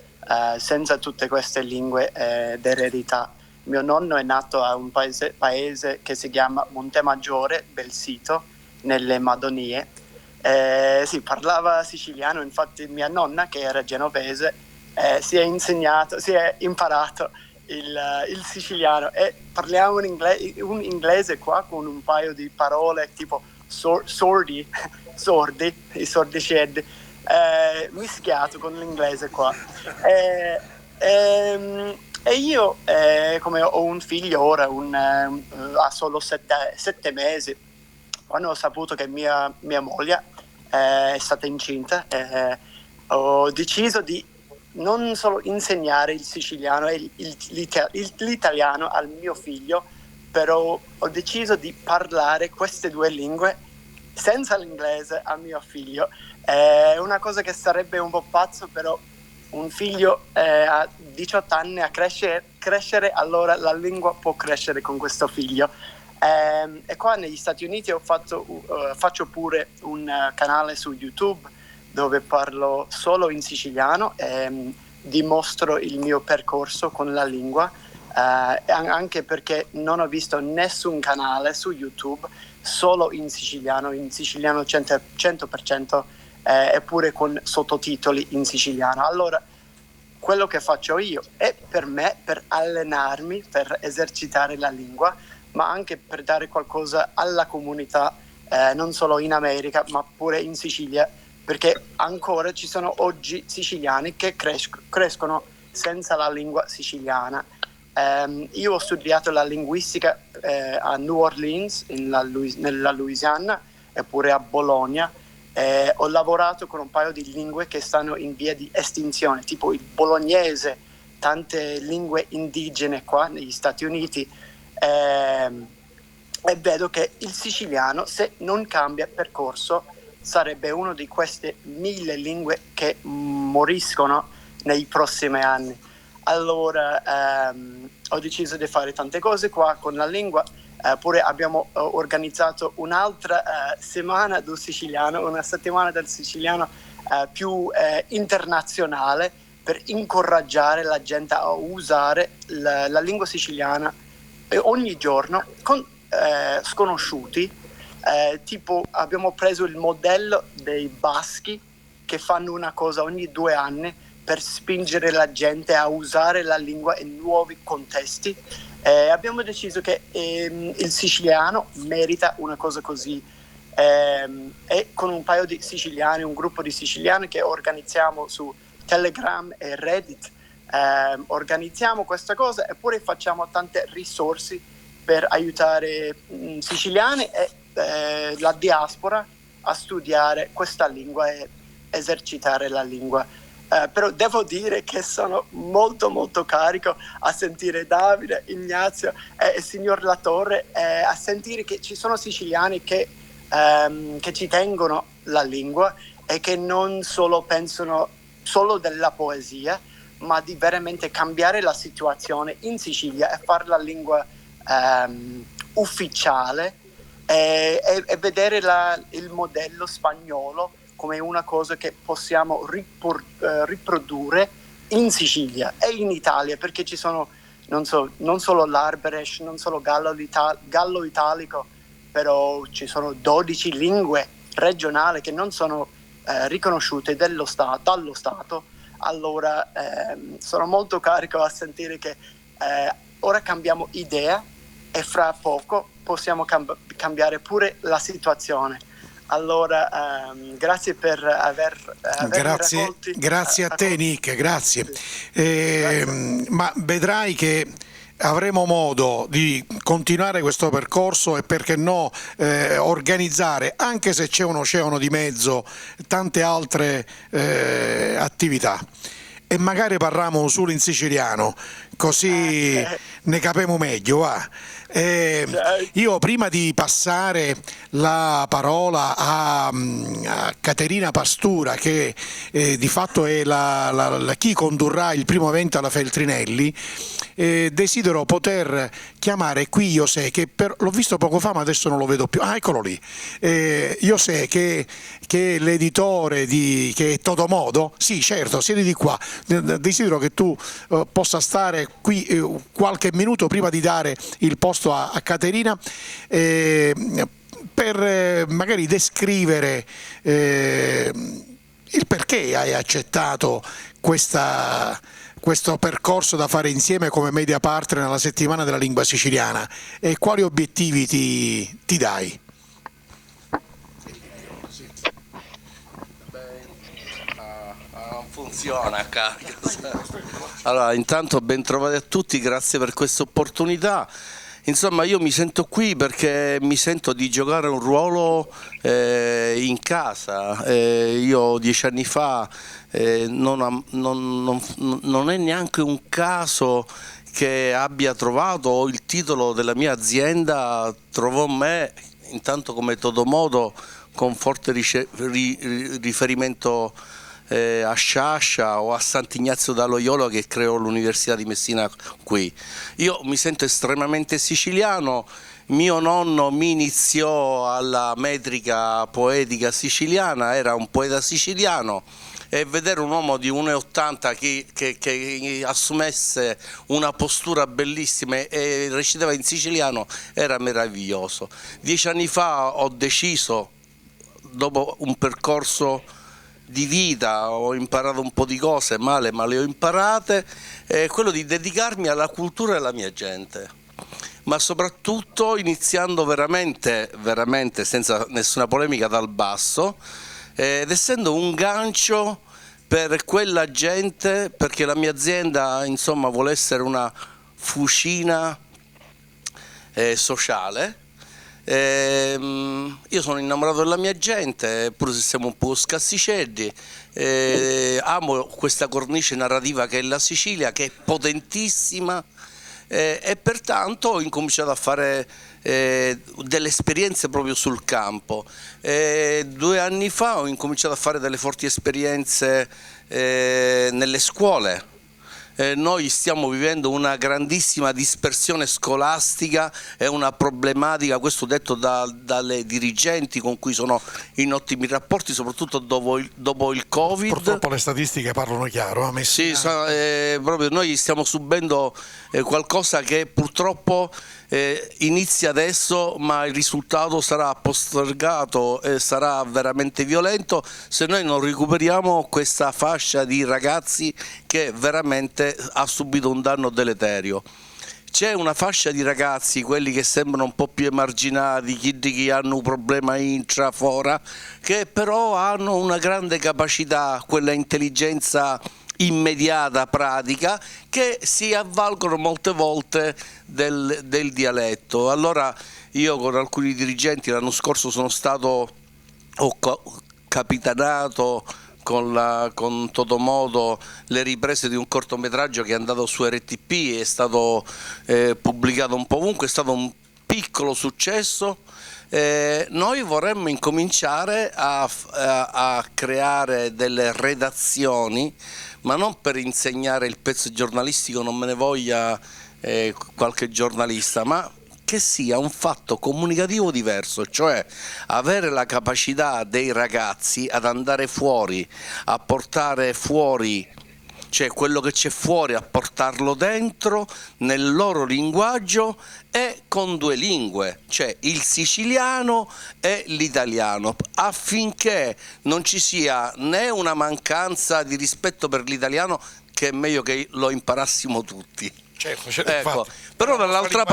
Senza tutte queste lingue d'eredità. Mio nonno è nato a un paese che si chiama Montemaggiore, Belsito, nelle Madonie. Si parlava siciliano, infatti mia nonna, che era genovese, si è imparato il siciliano e parliamo un inglese qua con un paio di parole tipo sordi, i sordiceddi. Mischiato con l'inglese qua e io come ho un figlio ora ha solo 7 mesi, quando ho saputo che mia moglie è stata incinta ho deciso di non solo insegnare il siciliano e l'italiano al mio figlio, però ho deciso di parlare queste due lingue senza l'inglese a mio figlio. È una cosa che sarebbe un po' pazzo, però un figlio a 18 anni a crescere, allora la lingua può crescere con questo figlio. E qua negli Stati Uniti faccio pure un canale su YouTube dove parlo solo in siciliano e dimostro il mio percorso con la lingua, anche perché non ho visto nessun canale su YouTube solo in siciliano 100%, eppure con sottotitoli in siciliano. Allora, quello che faccio io è per me, per allenarmi, per esercitare la lingua, ma anche per dare qualcosa alla comunità, non solo in America, ma pure in Sicilia, perché ancora ci sono oggi siciliani che crescono senza la lingua siciliana. Io ho studiato la linguistica a New Orleans, nella Louisiana, e pure a Bologna. Ho lavorato con un paio di lingue che stanno in via di estinzione, tipo il bolognese, tante lingue indigene qua negli Stati Uniti, e vedo che il siciliano, se non cambia percorso, sarebbe una di queste 1000 lingue che moriscono nei prossimi anni. Allora ho deciso di fare tante cose qua con la lingua. Pure abbiamo organizzato un'altra settimana del siciliano più internazionale, per incoraggiare la gente a usare la lingua siciliana ogni giorno con sconosciuti. Tipo abbiamo preso il modello dei baschi che fanno una cosa ogni 2 anni per spingere la gente a usare la lingua in nuovi contesti. Abbiamo deciso che il siciliano merita una cosa così. e con un paio di siciliani, un gruppo di siciliani che organizziamo su Telegram e Reddit, organizziamo questa cosa, eppure facciamo tante risorse per aiutare siciliani e la diaspora a studiare questa lingua e esercitare la lingua. Però devo dire che sono molto molto carico a sentire Davide, Ignazio e il signor Latorre, a sentire che ci sono siciliani che ci tengono la lingua e che non solo pensano solo della poesia, ma di veramente cambiare la situazione in Sicilia e fare la lingua ufficiale e vedere il modello spagnolo come una cosa che possiamo riprodurre in Sicilia e in Italia, perché ci sono non solo l'Arberes, non solo Gallo Italico, però ci sono 12 lingue regionali che non sono riconosciute dallo Stato. Allora sono molto carico a sentire che ora cambiamo idea e fra poco possiamo cambiare pure la situazione. Allora grazie per aver grazie a te Nick, grazie. Ma vedrai che avremo modo di continuare questo percorso e perché no organizzare, anche se c'è un oceano di mezzo, tante altre attività, e magari parliamo solo in siciliano, così ne capiamo meglio, va. Io prima di passare la parola a Caterina Pastura, che di fatto è chi condurrà il primo evento alla Feltrinelli, desidero poter chiamare qui José, che l'ho visto poco fa ma adesso non lo vedo più, eccolo lì, José che è l'editore che è Todomodo. Sì, certo, siedi di qua, desidero che tu possa stare qui qualche minuto prima di dare il posto a Caterina, per magari descrivere il perché hai accettato questo percorso da fare insieme come media partner nella settimana della lingua siciliana e quali obiettivi ti dai. Non funziona, carica. Allora, intanto ben trovati a tutti, grazie per questa opportunità. Insomma, io mi sento qui perché mi sento di giocare un ruolo in casa. Io 10 anni fa non è neanche un caso che abbia trovato il titolo della mia azienda, trovò me intanto come Todomodo, con forte riferimento a Sciascia o a Sant'Ignazio da Loyola, che creò l'Università di Messina qui. Io mi sento estremamente siciliano. Mio nonno mi iniziò alla metrica poetica siciliana, era un poeta siciliano, e vedere un uomo di 1,80 che assumesse una postura bellissima e recitava in siciliano era meraviglioso. 10 anni fa ho deciso, dopo un percorso di vita, ho imparato un po' di cose male, ma le ho imparate, quello di dedicarmi alla cultura e alla mia gente, ma soprattutto iniziando veramente senza nessuna polemica dal basso, ed essendo un gancio per quella gente, perché la mia azienda insomma vuole essere una fucina sociale. Io sono innamorato della mia gente, pur se siamo un po' scassicelli, amo questa cornice narrativa che è la Sicilia, che è potentissima, e pertanto ho incominciato a fare delle esperienze proprio sul campo. 2 anni fa ho incominciato a fare delle forti esperienze nelle scuole. Noi stiamo vivendo una grandissima dispersione scolastica e una problematica, questo detto dalle dirigenti con cui sono in ottimi rapporti, soprattutto dopo il Covid. Purtroppo le statistiche parlano chiaro. Sì, proprio noi stiamo subendo qualcosa che purtroppo inizia adesso, ma il risultato sarà postergato e sarà veramente violento se noi non recuperiamo questa fascia di ragazzi che veramente ha subito un danno deleterio. c'è una fascia di ragazzi, quelli che sembrano un po' più emarginati, chi che hanno un problema intra, fora, che però hanno una grande capacità, quella intelligenza immediata, pratica, che si avvalgono molte volte del dialetto. Allora io con alcuni dirigenti l'anno scorso ho capitanato con Todomodo le riprese di un cortometraggio che è andato su RTP, è stato pubblicato un po' ovunque, è stato un piccolo successo. Noi vorremmo incominciare a creare delle redazioni, ma non per insegnare il pezzo giornalistico, non me ne voglia qualche giornalista, ma che sia un fatto comunicativo diverso, cioè avere la capacità dei ragazzi ad andare fuori, a portare fuori, cioè quello che c'è fuori, a portarlo dentro nel loro linguaggio e con due lingue, cioè il siciliano e l'italiano, affinché non ci sia né una mancanza di rispetto per l'italiano, che è meglio che lo imparassimo tutti. Certo, ecco, però dall'altra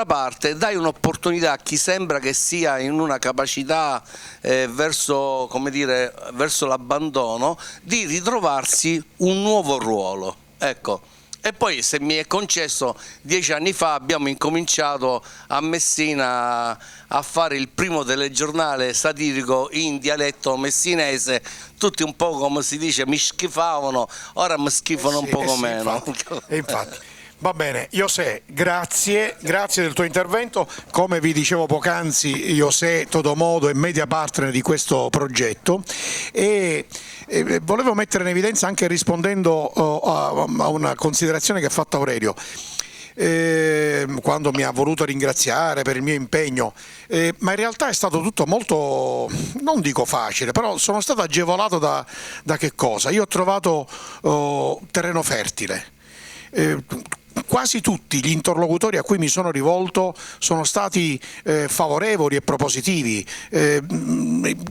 parte dai un'opportunità a chi sembra che sia in una capacità verso, come dire, verso l'abbandono, di ritrovarsi un nuovo ruolo. Ecco. E poi, se mi è concesso, 10 anni fa abbiamo incominciato a Messina a fare il primo telegiornale satirico in dialetto messinese, tutti un po' come si dice mi schifavano, ora mi schifano un poco meno. Infatti. Va bene, José, grazie del tuo intervento. Come vi dicevo poc'anzi, José Todomodo è media partner di questo progetto e volevo mettere in evidenza, anche rispondendo a una considerazione che ha fatto Aurelio, quando mi ha voluto ringraziare per il mio impegno, ma in realtà è stato tutto molto, non dico facile, però sono stato agevolato da che cosa? Io ho trovato terreno fertile. Quasi tutti gli interlocutori a cui mi sono rivolto sono stati favorevoli e propositivi,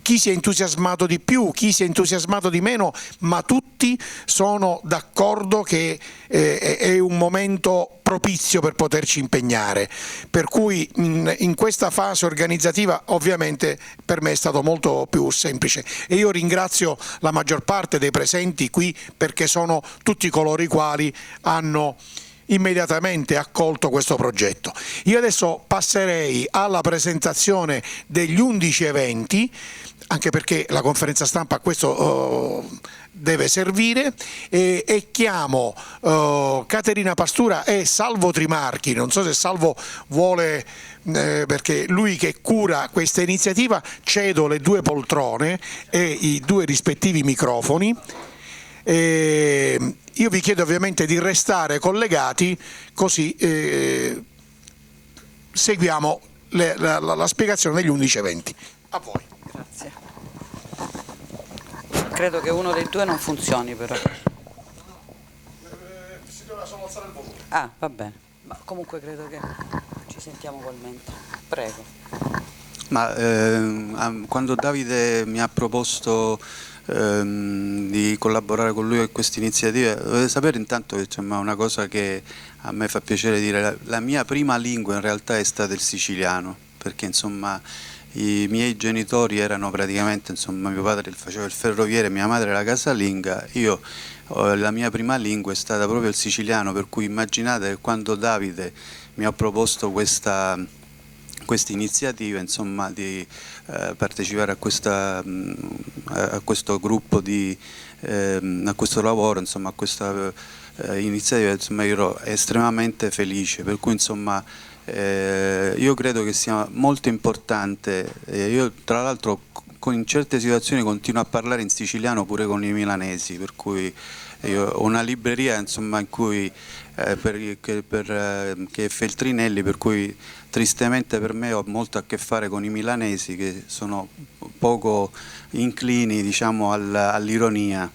chi si è entusiasmato di più, chi si è entusiasmato di meno, ma tutti sono d'accordo che è un momento propizio per poterci impegnare, per cui in questa fase organizzativa ovviamente per me è stato molto più semplice e io ringrazio la maggior parte dei presenti qui, perché sono tutti coloro i quali hanno immediatamente accolto questo progetto. Io adesso passerei alla presentazione degli 11 eventi, anche perché la conferenza stampa a questo deve servire, e chiamo Caterina Pastura e Salvo Trimarchi. Non so se Salvo vuole, perché lui che cura questa iniziativa, cedo le 2 poltrone e i 2 rispettivi microfoni. Io vi chiedo ovviamente di restare collegati, così seguiamo la spiegazione degli 11 eventi. A voi. Grazie. Credo che uno dei 2 non funzioni, però. Si doveva solo alzare il volume. Ah, va bene. Ma comunque credo che ci sentiamo ugualmente. Prego. Ma quando Davide mi ha proposto di collaborare con lui a questa iniziativa, dovete sapere intanto che una cosa che a me fa piacere dire, la mia prima lingua in realtà è stata il siciliano, perché insomma i miei genitori erano praticamente, insomma mio padre faceva il ferroviere, mia madre la casalinga, io la mia prima lingua è stata proprio il siciliano, per cui immaginate che quando Davide mi ha proposto questa iniziativa, insomma, di partecipare a questo gruppo, a questo lavoro, insomma, a questa iniziativa, insomma, io ero estremamente felice, per cui insomma io credo che sia molto importante. Io tra l'altro in certe situazioni continuo a parlare in siciliano pure con i milanesi, per cui io ho una libreria, insomma, in cui che è Feltrinelli, per cui tristemente per me ho molto a che fare con i milanesi, che sono poco inclini, diciamo, all'ironia,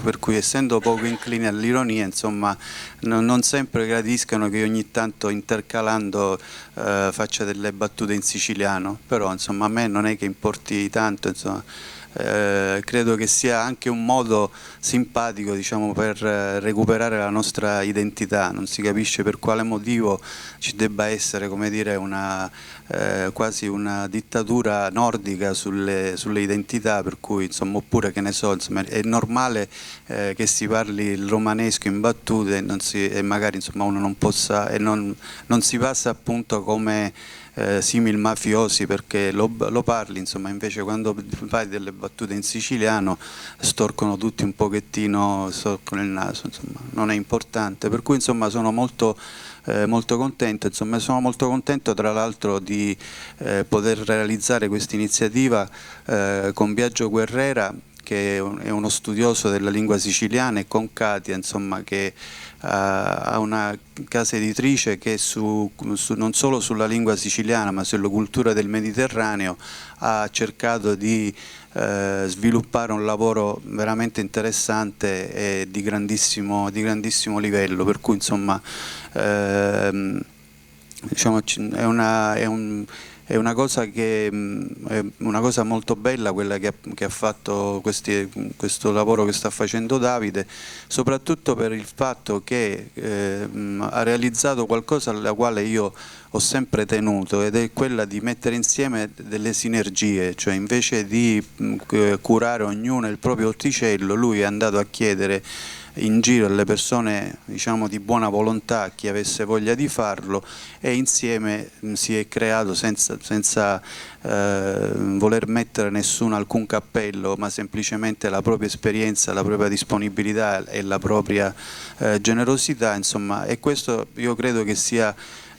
per cui essendo poco inclini all'ironia, insomma, non sempre gradiscono che ogni tanto intercalando faccia delle battute in siciliano, però insomma a me non è che importi tanto, insomma. credo che sia anche un modo simpatico, diciamo, per recuperare la nostra identità. Non si capisce per quale motivo ci debba essere, come dire, quasi una dittatura nordica sulle identità, per cui insomma, oppure che ne so, insomma, è normale che si parli il romanesco in battute e magari insomma, uno non possa e non si passa appunto come simil mafiosi perché lo parli, insomma, invece quando fai delle battute in siciliano storcono tutti un pochettino, storcono il naso, insomma, non è importante, per cui insomma sono molto contento, insomma sono molto contento tra l'altro di poter realizzare questa iniziativa con Biagio Guerrera, che è uno studioso della lingua siciliana, e con Katia, insomma, che ha una casa editrice che non solo sulla lingua siciliana ma sulla cultura del Mediterraneo ha cercato di sviluppare un lavoro veramente interessante e di grandissimo livello, per cui insomma diciamo, è una cosa molto bella quella che ha fatto questo lavoro che sta facendo Davide, soprattutto per il fatto che ha realizzato qualcosa alla quale io ho sempre tenuto, ed è quella di mettere insieme delle sinergie, cioè invece di curare ognuno il proprio orticello, lui è andato a chiedere in giro alle persone, diciamo, di buona volontà, chi avesse voglia di farlo, e insieme si è creato senza voler mettere alcun cappello, ma semplicemente la propria esperienza, la propria disponibilità e la propria generosità, insomma, e questo io credo che sia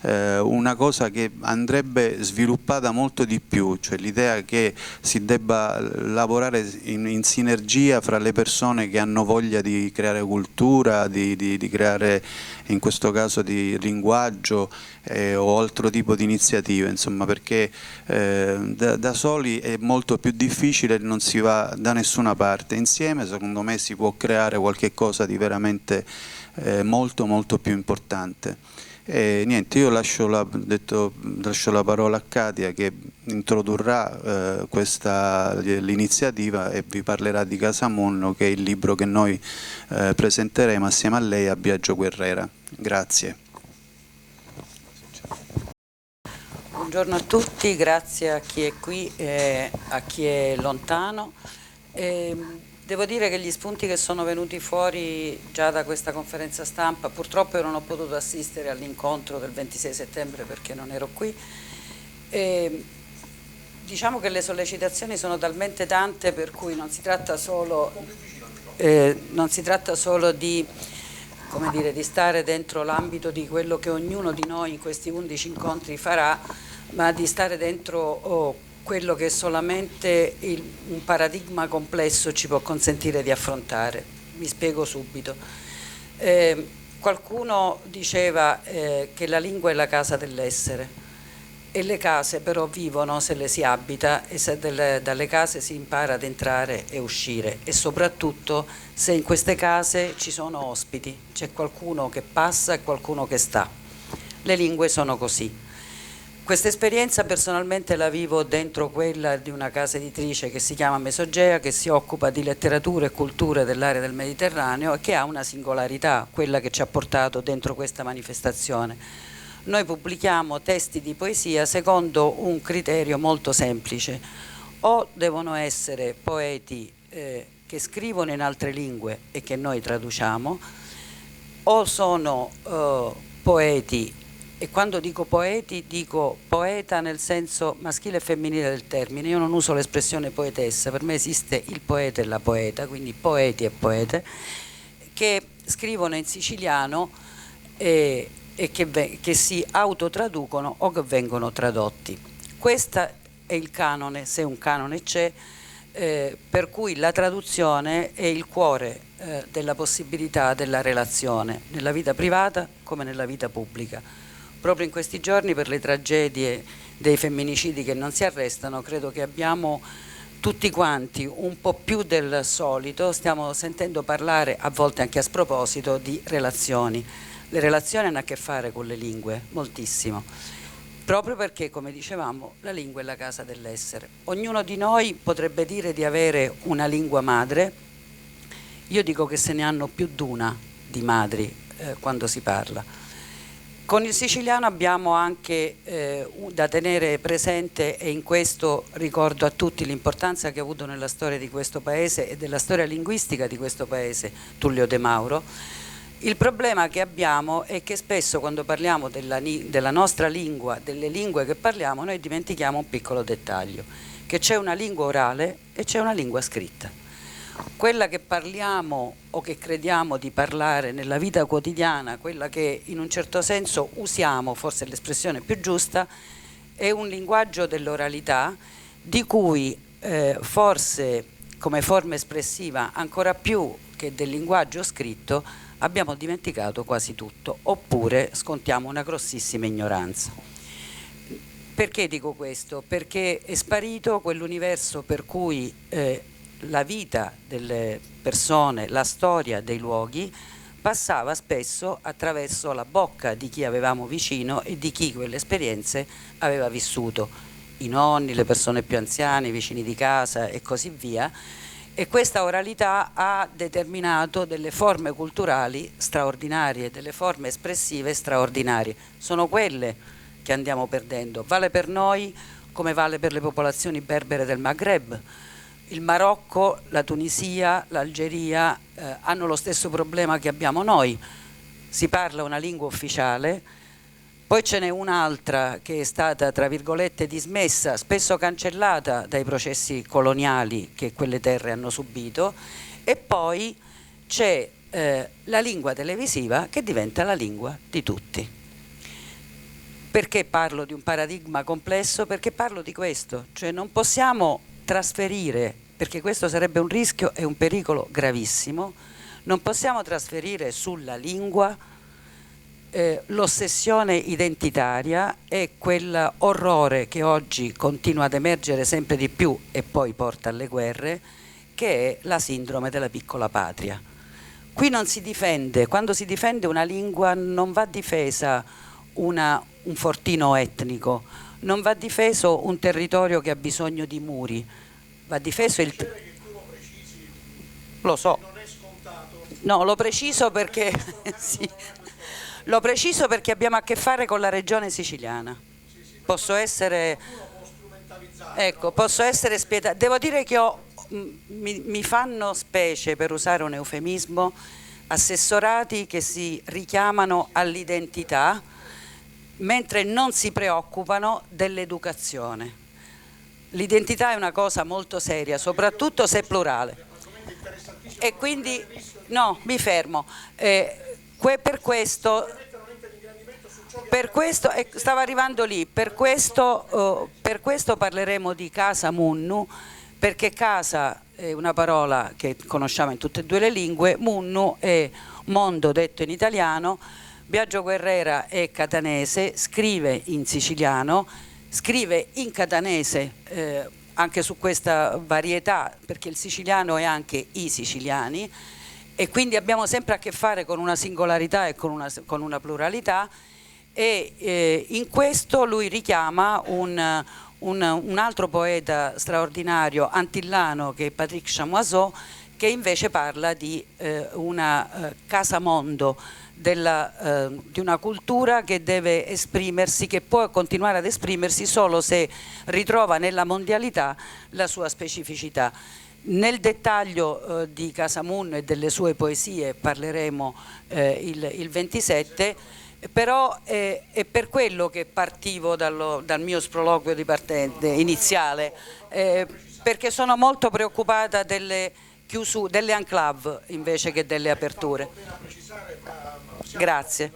una cosa che andrebbe sviluppata molto di più, cioè l'idea che si debba lavorare in sinergia fra le persone che hanno voglia di creare cultura, di creare in questo caso di linguaggio o altro tipo di iniziative, insomma, perché da soli è molto più difficile, non si va da nessuna parte. Insieme secondo me si può creare qualche cosa di veramente molto più importante. E niente, io lascio la parola a Katia che introdurrà l'iniziativa e vi parlerà di Casamonno, che è il libro che noi presenteremo assieme a lei a Biagio Guerrera. Grazie. Buongiorno a tutti, grazie a chi è qui e a chi è lontano. Devo dire che gli spunti che sono venuti fuori già da questa conferenza stampa, purtroppo io non ho potuto assistere all'incontro del 26 settembre perché non ero qui, diciamo che le sollecitazioni sono talmente tante per cui non si tratta solo di, come dire, di stare dentro l'ambito di quello che ognuno di noi in questi 11 incontri farà, ma di stare dentro quello che solamente un paradigma complesso ci può consentire di affrontare. Mi spiego subito. Qualcuno diceva che la lingua è la casa dell'essere, e le case però vivono se le si abita, e se dalle case si impara ad entrare e uscire, e soprattutto se in queste case ci sono ospiti, c'è qualcuno che passa e qualcuno che sta. Le lingue sono così. Questa esperienza personalmente la vivo dentro quella di una casa editrice che si chiama Mesogea, che si occupa di letteratura e culture dell'area del Mediterraneo e che ha una singolarità, quella che ci ha portato dentro questa manifestazione. Noi pubblichiamo testi di poesia secondo un criterio molto semplice: o devono essere poeti che scrivono in altre lingue e che noi traduciamo, o sono poeti. E quando dico poeti, dico poeta nel senso maschile e femminile del termine. Io non uso l'espressione poetessa, per me esiste il poeta e la poeta, quindi poeti e poete, che scrivono in siciliano e che si autotraducono o che vengono tradotti. Questo è il canone, se un canone c'è, per cui la traduzione è il cuore della possibilità della relazione, nella vita privata come nella vita pubblica. Proprio in questi giorni, per le tragedie dei femminicidi che non si arrestano, credo che abbiamo tutti quanti un po' più del solito, stiamo sentendo parlare, a volte anche a sproposito, di relazioni. Le relazioni hanno a che fare con le lingue, moltissimo. proprio perché, come dicevamo, la lingua è la casa dell'essere. Ognuno di noi potrebbe dire di avere una lingua madre, io dico che se ne hanno più di una di madri quando si parla. Con il siciliano abbiamo anche da tenere presente, e in questo ricordo a tutti l'importanza che ha avuto nella storia di questo paese e della storia linguistica di questo paese Tullio De Mauro. Il problema che abbiamo è che spesso quando parliamo della nostra lingua, delle lingue che parliamo, noi dimentichiamo un piccolo dettaglio, che c'è una lingua orale e c'è una lingua scritta. Quella che parliamo o che crediamo di parlare nella vita quotidiana, quella che in un certo senso usiamo, forse è l'espressione più giusta, è un linguaggio dell'oralità di cui forse come forma espressiva ancora più che del linguaggio scritto abbiamo dimenticato quasi tutto, oppure scontiamo una grossissima ignoranza. Perché dico questo? Perché è sparito quell'universo per cui la vita delle persone, la storia dei luoghi passava spesso attraverso la bocca di chi avevamo vicino e di chi quelle esperienze aveva vissuto, i nonni, le persone più anziane, i vicini di casa e così via, e questa oralità ha determinato delle forme culturali straordinarie, delle forme espressive straordinarie. Sono quelle che andiamo perdendo, vale per noi come vale per le popolazioni berbere del Maghreb. Il Marocco, la Tunisia, l'Algeria hanno lo stesso problema che abbiamo noi, si parla una lingua ufficiale, poi ce n'è un'altra che è stata tra virgolette dismessa, spesso cancellata dai processi coloniali che quelle terre hanno subito, e poi c'è la lingua televisiva che diventa la lingua di tutti. Perché parlo di un paradigma complesso? Perché parlo di questo, cioè non possiamo trasferire, perché questo sarebbe un rischio e un pericolo gravissimo, non possiamo trasferire sulla lingua l'ossessione identitaria e quell'orrore che oggi continua ad emergere sempre di più e poi porta alle guerre, che è la sindrome della piccola patria. Qui non si difende, quando si difende una lingua non va difesa un fortino etnico, non va difeso un territorio che ha bisogno di muri, va difeso il... Lo so. No, lo preciso perché... sì. Lo preciso perché abbiamo a che fare con la regione siciliana. Posso essere... Ecco, posso essere spietata. Devo dire che mi fanno specie, per usare un eufemismo, assessorati che si richiamano all'identità mentre non si preoccupano dell'educazione. L'identità è una cosa molto seria, soprattutto se è plurale. E quindi, no, mi fermo. Per questo stavo arrivando lì, per questo parleremo di Casa Munnu, perché casa è una parola che conosciamo in tutte e due le lingue, Munnu è mondo detto in italiano, Biagio Guerrera è catanese, scrive in siciliano, scrive in catanese anche su questa varietà, perché il siciliano è anche i siciliani, e quindi abbiamo sempre a che fare con una singolarità e con una pluralità, e in questo lui richiama un altro poeta straordinario antillano che è Patrick Chamoiseau, che invece parla di una casamondo, di una cultura che deve esprimersi, che può continuare ad esprimersi solo se ritrova nella mondialità la sua specificità. Nel dettaglio di Casa Munnu e delle sue poesie parleremo il 27, però è per quello che partivo dal mio sproloquio di partenza iniziale, perché sono molto preoccupata delle enclave invece che delle aperture. Grazie.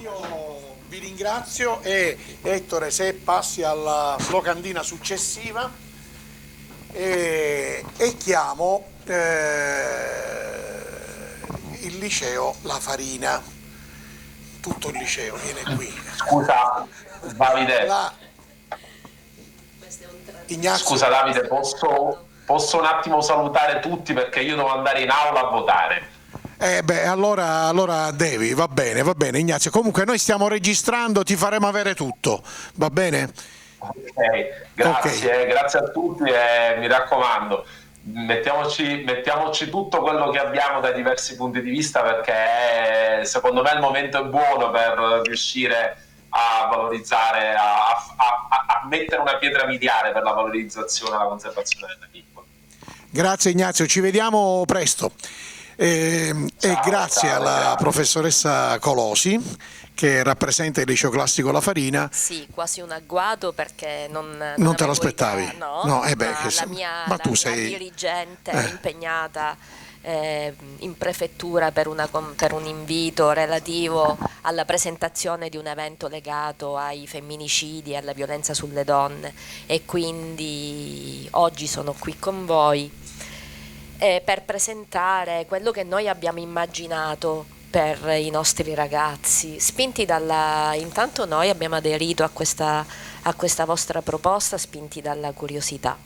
Io vi ringrazio e Ettore, se passi alla locandina successiva, e chiamo il liceo La Farina, tutto il liceo viene qui. Scusa Davide, Ignazio. Scusa Davide, posso un attimo salutare tutti perché io devo andare in aula a votare. Allora devi, va bene Ignazio. Comunque noi stiamo registrando, ti faremo avere tutto, va bene? Ok, grazie a tutti e mi raccomando, mettiamoci tutto quello che abbiamo dai diversi punti di vista, perché secondo me il momento è buono per riuscire a valorizzare, a mettere una pietra miliare per la valorizzazione e la conservazione della lingua. Grazie Ignazio, ci vediamo presto. E grazie alla professoressa Colosi, che rappresenta il liceo classico La Farina. Sì, quasi un agguato, perché non te lo aspettavi? Idea, no, no la mia dirigente impegnata in prefettura per un invito relativo alla presentazione di un evento legato ai femminicidi e alla violenza sulle donne, e quindi oggi sono qui con voi per presentare quello che noi abbiamo immaginato per i nostri ragazzi, intanto noi abbiamo aderito a questa vostra proposta spinti dalla curiosità,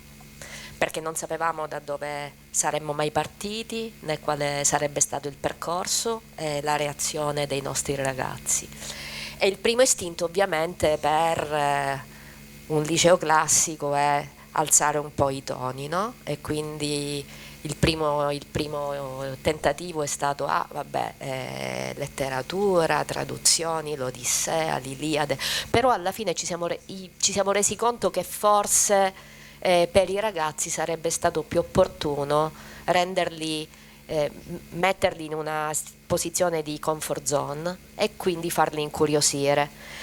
perché non sapevamo da dove saremmo mai partiti, né quale sarebbe stato il percorso e la reazione dei nostri ragazzi. E il primo istinto ovviamente per un liceo classico è alzare un po' i toni, no? E quindi il primo tentativo è stato letteratura, traduzioni, l'Odissea, l'Iliade, però alla fine ci siamo resi conto che forse per i ragazzi sarebbe stato più opportuno metterli in una posizione di comfort zone e quindi farli incuriosire.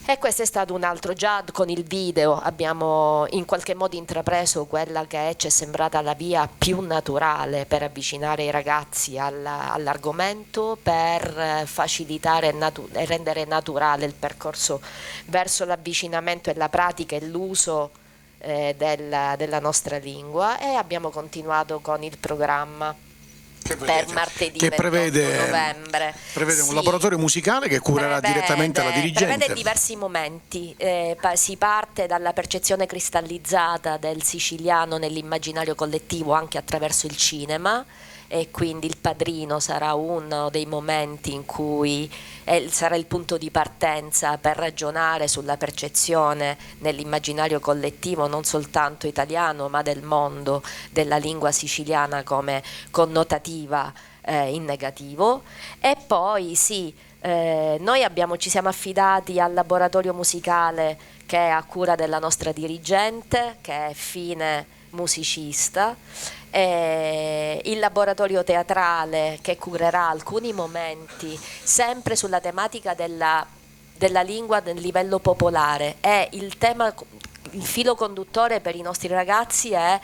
E questo è stato un altro, già con il video abbiamo in qualche modo intrapreso quella che ci è sembrata la via più naturale per avvicinare i ragazzi all'argomento, per facilitare e rendere naturale il percorso verso l'avvicinamento e la pratica e l'uso della nostra lingua, e abbiamo continuato con il programma per martedì che 28 novembre. Prevede un laboratorio musicale che curerà direttamente la dirigente. Prevede diversi momenti, si parte dalla percezione cristallizzata del siciliano nell'immaginario collettivo anche attraverso il cinema, e quindi il Padrino sarà uno dei momenti in cui sarà il punto di partenza per ragionare sulla percezione nell'immaginario collettivo non soltanto italiano ma del mondo della lingua siciliana come connotativa in negativo. E poi noi ci siamo affidati al laboratorio musicale che è a cura della nostra dirigente, che è Fine musicista, il laboratorio teatrale che curerà alcuni momenti sempre sulla tematica della lingua del livello popolare, e il filo conduttore per i nostri ragazzi è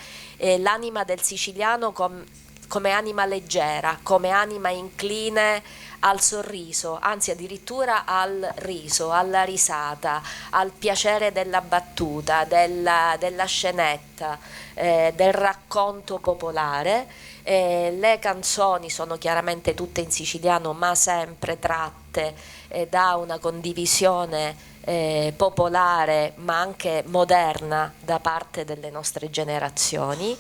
l'anima del siciliano come anima leggera, come anima incline al sorriso, anzi addirittura al riso, alla risata, al piacere della battuta, della scenetta, del racconto popolare. Le canzoni sono chiaramente tutte in siciliano, ma sempre tratte da una condivisione popolare ma anche moderna da parte delle nostre generazioni.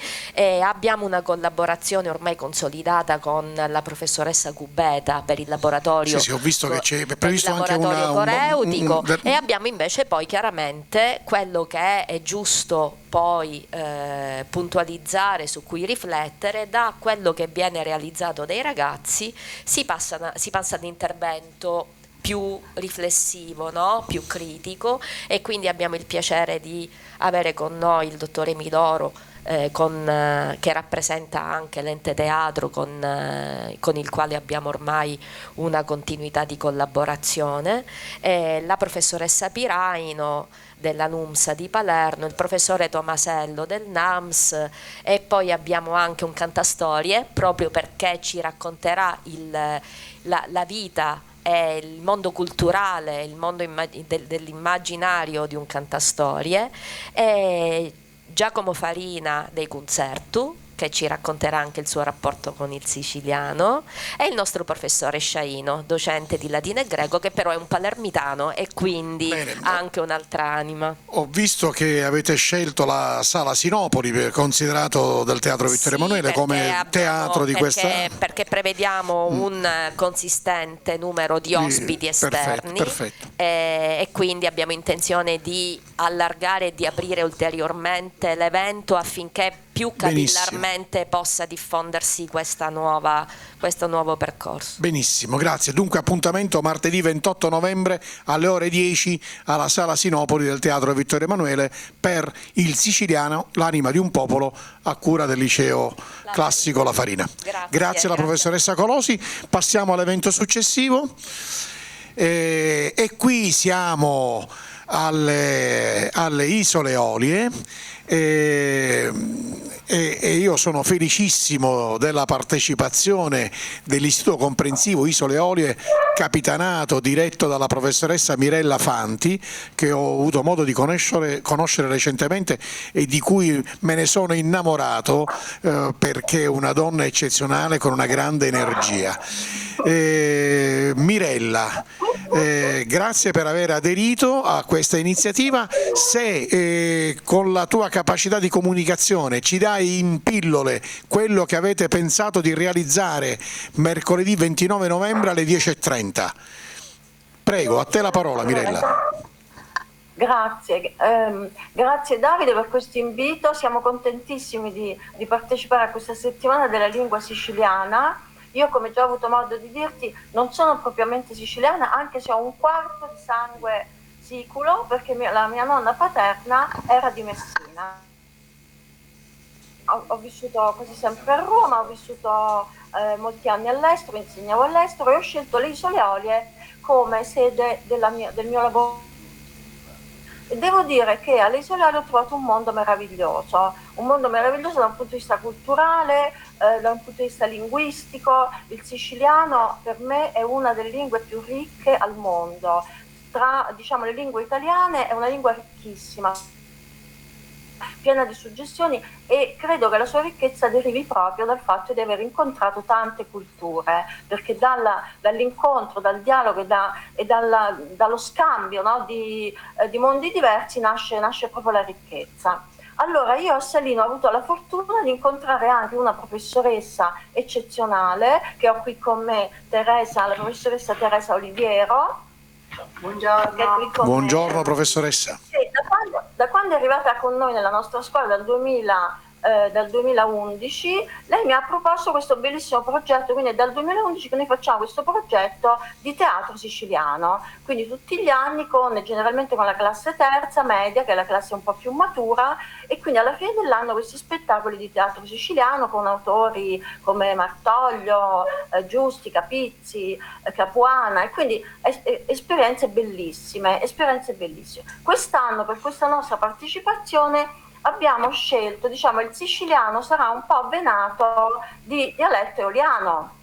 Abbiamo una collaborazione ormai consolidata con la professoressa Cubeta per il laboratorio, ho visto che c'è previsto anche coreutico, e abbiamo invece poi chiaramente quello che è giusto poi puntualizzare, su cui riflettere. Da quello che viene realizzato dai ragazzi si passa all'intervento più riflessivo, no? Più critico, e quindi abbiamo il piacere di avere con noi il dottore Midoro, che rappresenta anche l'ente teatro con il quale abbiamo ormai una continuità di collaborazione, la professoressa Piraino della NUMSA di Palermo, il professore Tomasello del NAMS, e poi abbiamo anche un cantastorie proprio perché ci racconterà la vita e il mondo culturale, il mondo dell'immaginario di un cantastorie, e Giacomo Farina dei Concertu, che ci racconterà anche il suo rapporto con il siciliano, e il nostro professore Sciaino, docente di latino e greco, che però è un palermitano e quindi ha anche un'altra anima. Ho visto che avete scelto la Sala Sinopoli, considerato dal Teatro Vittorio Emanuele come teatro di questa... Perché prevediamo un consistente numero di ospiti esterni. Perfetto. E quindi abbiamo intenzione di allargare e di aprire ulteriormente l'evento affinché più capillarmente possa diffondersi questo nuovo percorso. Benissimo, grazie. Dunque appuntamento martedì 28 novembre alle ore 10 alla Sala Sinopoli del Teatro Vittorio Emanuele per Il Siciliano, l'anima di un popolo, a cura del Liceo Classico La Farina. Grazie alla professoressa Colosi. Passiamo all'evento successivo e qui siamo alle Isole Eolie e io sono felicissimo della partecipazione dell'Istituto Comprensivo Isole Eolie, capitanato, diretto dalla professoressa Mirella Fanti, che ho avuto modo di conoscere recentemente e di cui me ne sono innamorato perché è una donna eccezionale con una grande energia. Mirella, grazie per aver aderito a questa iniziativa. Se con la tua capacità di comunicazione ci dai in pillole quello che avete pensato di realizzare mercoledì 29 novembre alle 10:30. Prego, a te la parola, Mirella. Grazie, grazie Davide per questo invito. Siamo contentissimi di partecipare a questa settimana della lingua siciliana. Io, come già ho avuto modo di dirti, non sono propriamente siciliana, anche se ho un quarto di sangue siculo, perché la mia nonna paterna era di Messina. Ho vissuto quasi sempre a Roma, ho vissuto molti anni all'estero, insegnavo all'estero e ho scelto le Isole Eolie come sede del mio lavoro. E devo dire che alle Isole Eolie ho trovato un mondo meraviglioso da un punto di vista culturale, da un punto di vista linguistico. Il siciliano per me è una delle lingue più ricche al mondo. Tra, diciamo, le lingue italiane è una lingua ricchissima, piena di suggestioni, e credo che la sua ricchezza derivi proprio dal fatto di aver incontrato tante culture, perché dall'incontro, dal dialogo e dallo scambio, no, di mondi diversi nasce proprio la ricchezza. Allora io a Salino ho avuto la fortuna di incontrare anche una professoressa eccezionale che ho qui con me, la professoressa Teresa Oliviero. Buongiorno. Buongiorno professoressa. Da quando è arrivata con noi nella nostra scuola dal 2011, lei mi ha proposto questo bellissimo progetto, quindi è dal 2011 che noi facciamo questo progetto di teatro siciliano, quindi tutti gli anni generalmente con la classe terza media, che è la classe un po' più matura, e quindi alla fine dell'anno questi spettacoli di teatro siciliano con autori come Martoglio, Giusti, Capizzi, Capuana, e quindi esperienze bellissime. Quest'anno, per questa nostra partecipazione, abbiamo scelto, diciamo, il siciliano sarà un po' venato di dialetto eoliano,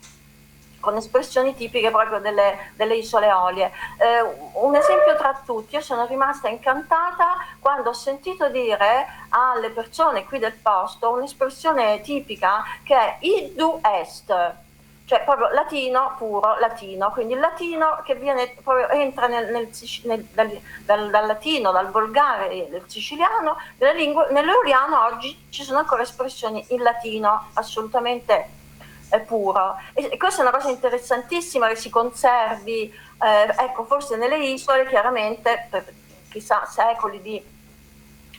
con espressioni tipiche proprio delle Isole Eolie. Un esempio tra tutti: io sono rimasta incantata quando ho sentito dire alle persone qui del posto un'espressione tipica che è iddu est, cioè proprio latino, puro latino, quindi il latino che entra dal latino, dal volgare del siciliano, nell'eoliano oggi ci sono ancora espressioni in latino assolutamente puro, e questa è una cosa interessantissima che si conservi, ecco, forse nelle isole chiaramente per chissà secoli di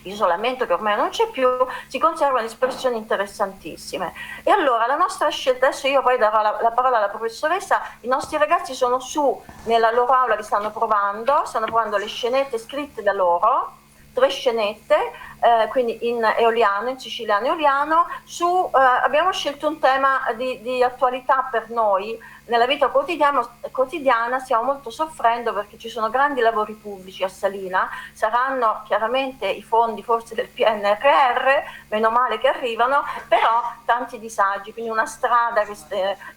isolamento che ormai non c'è più, si conservano espressioni interessantissime. E allora la nostra scelta, adesso io poi darò la parola alla professoressa, i nostri ragazzi sono su nella loro aula che stanno provando le scenette scritte da loro, 3 scenette, quindi in eoliano, in siciliano eoliano, abbiamo scelto un tema di attualità per noi. Nella vita quotidiana stiamo molto soffrendo perché ci sono grandi lavori pubblici a Salina, saranno chiaramente i fondi forse del PNRR, meno male che arrivano, però tanti disagi, quindi una strada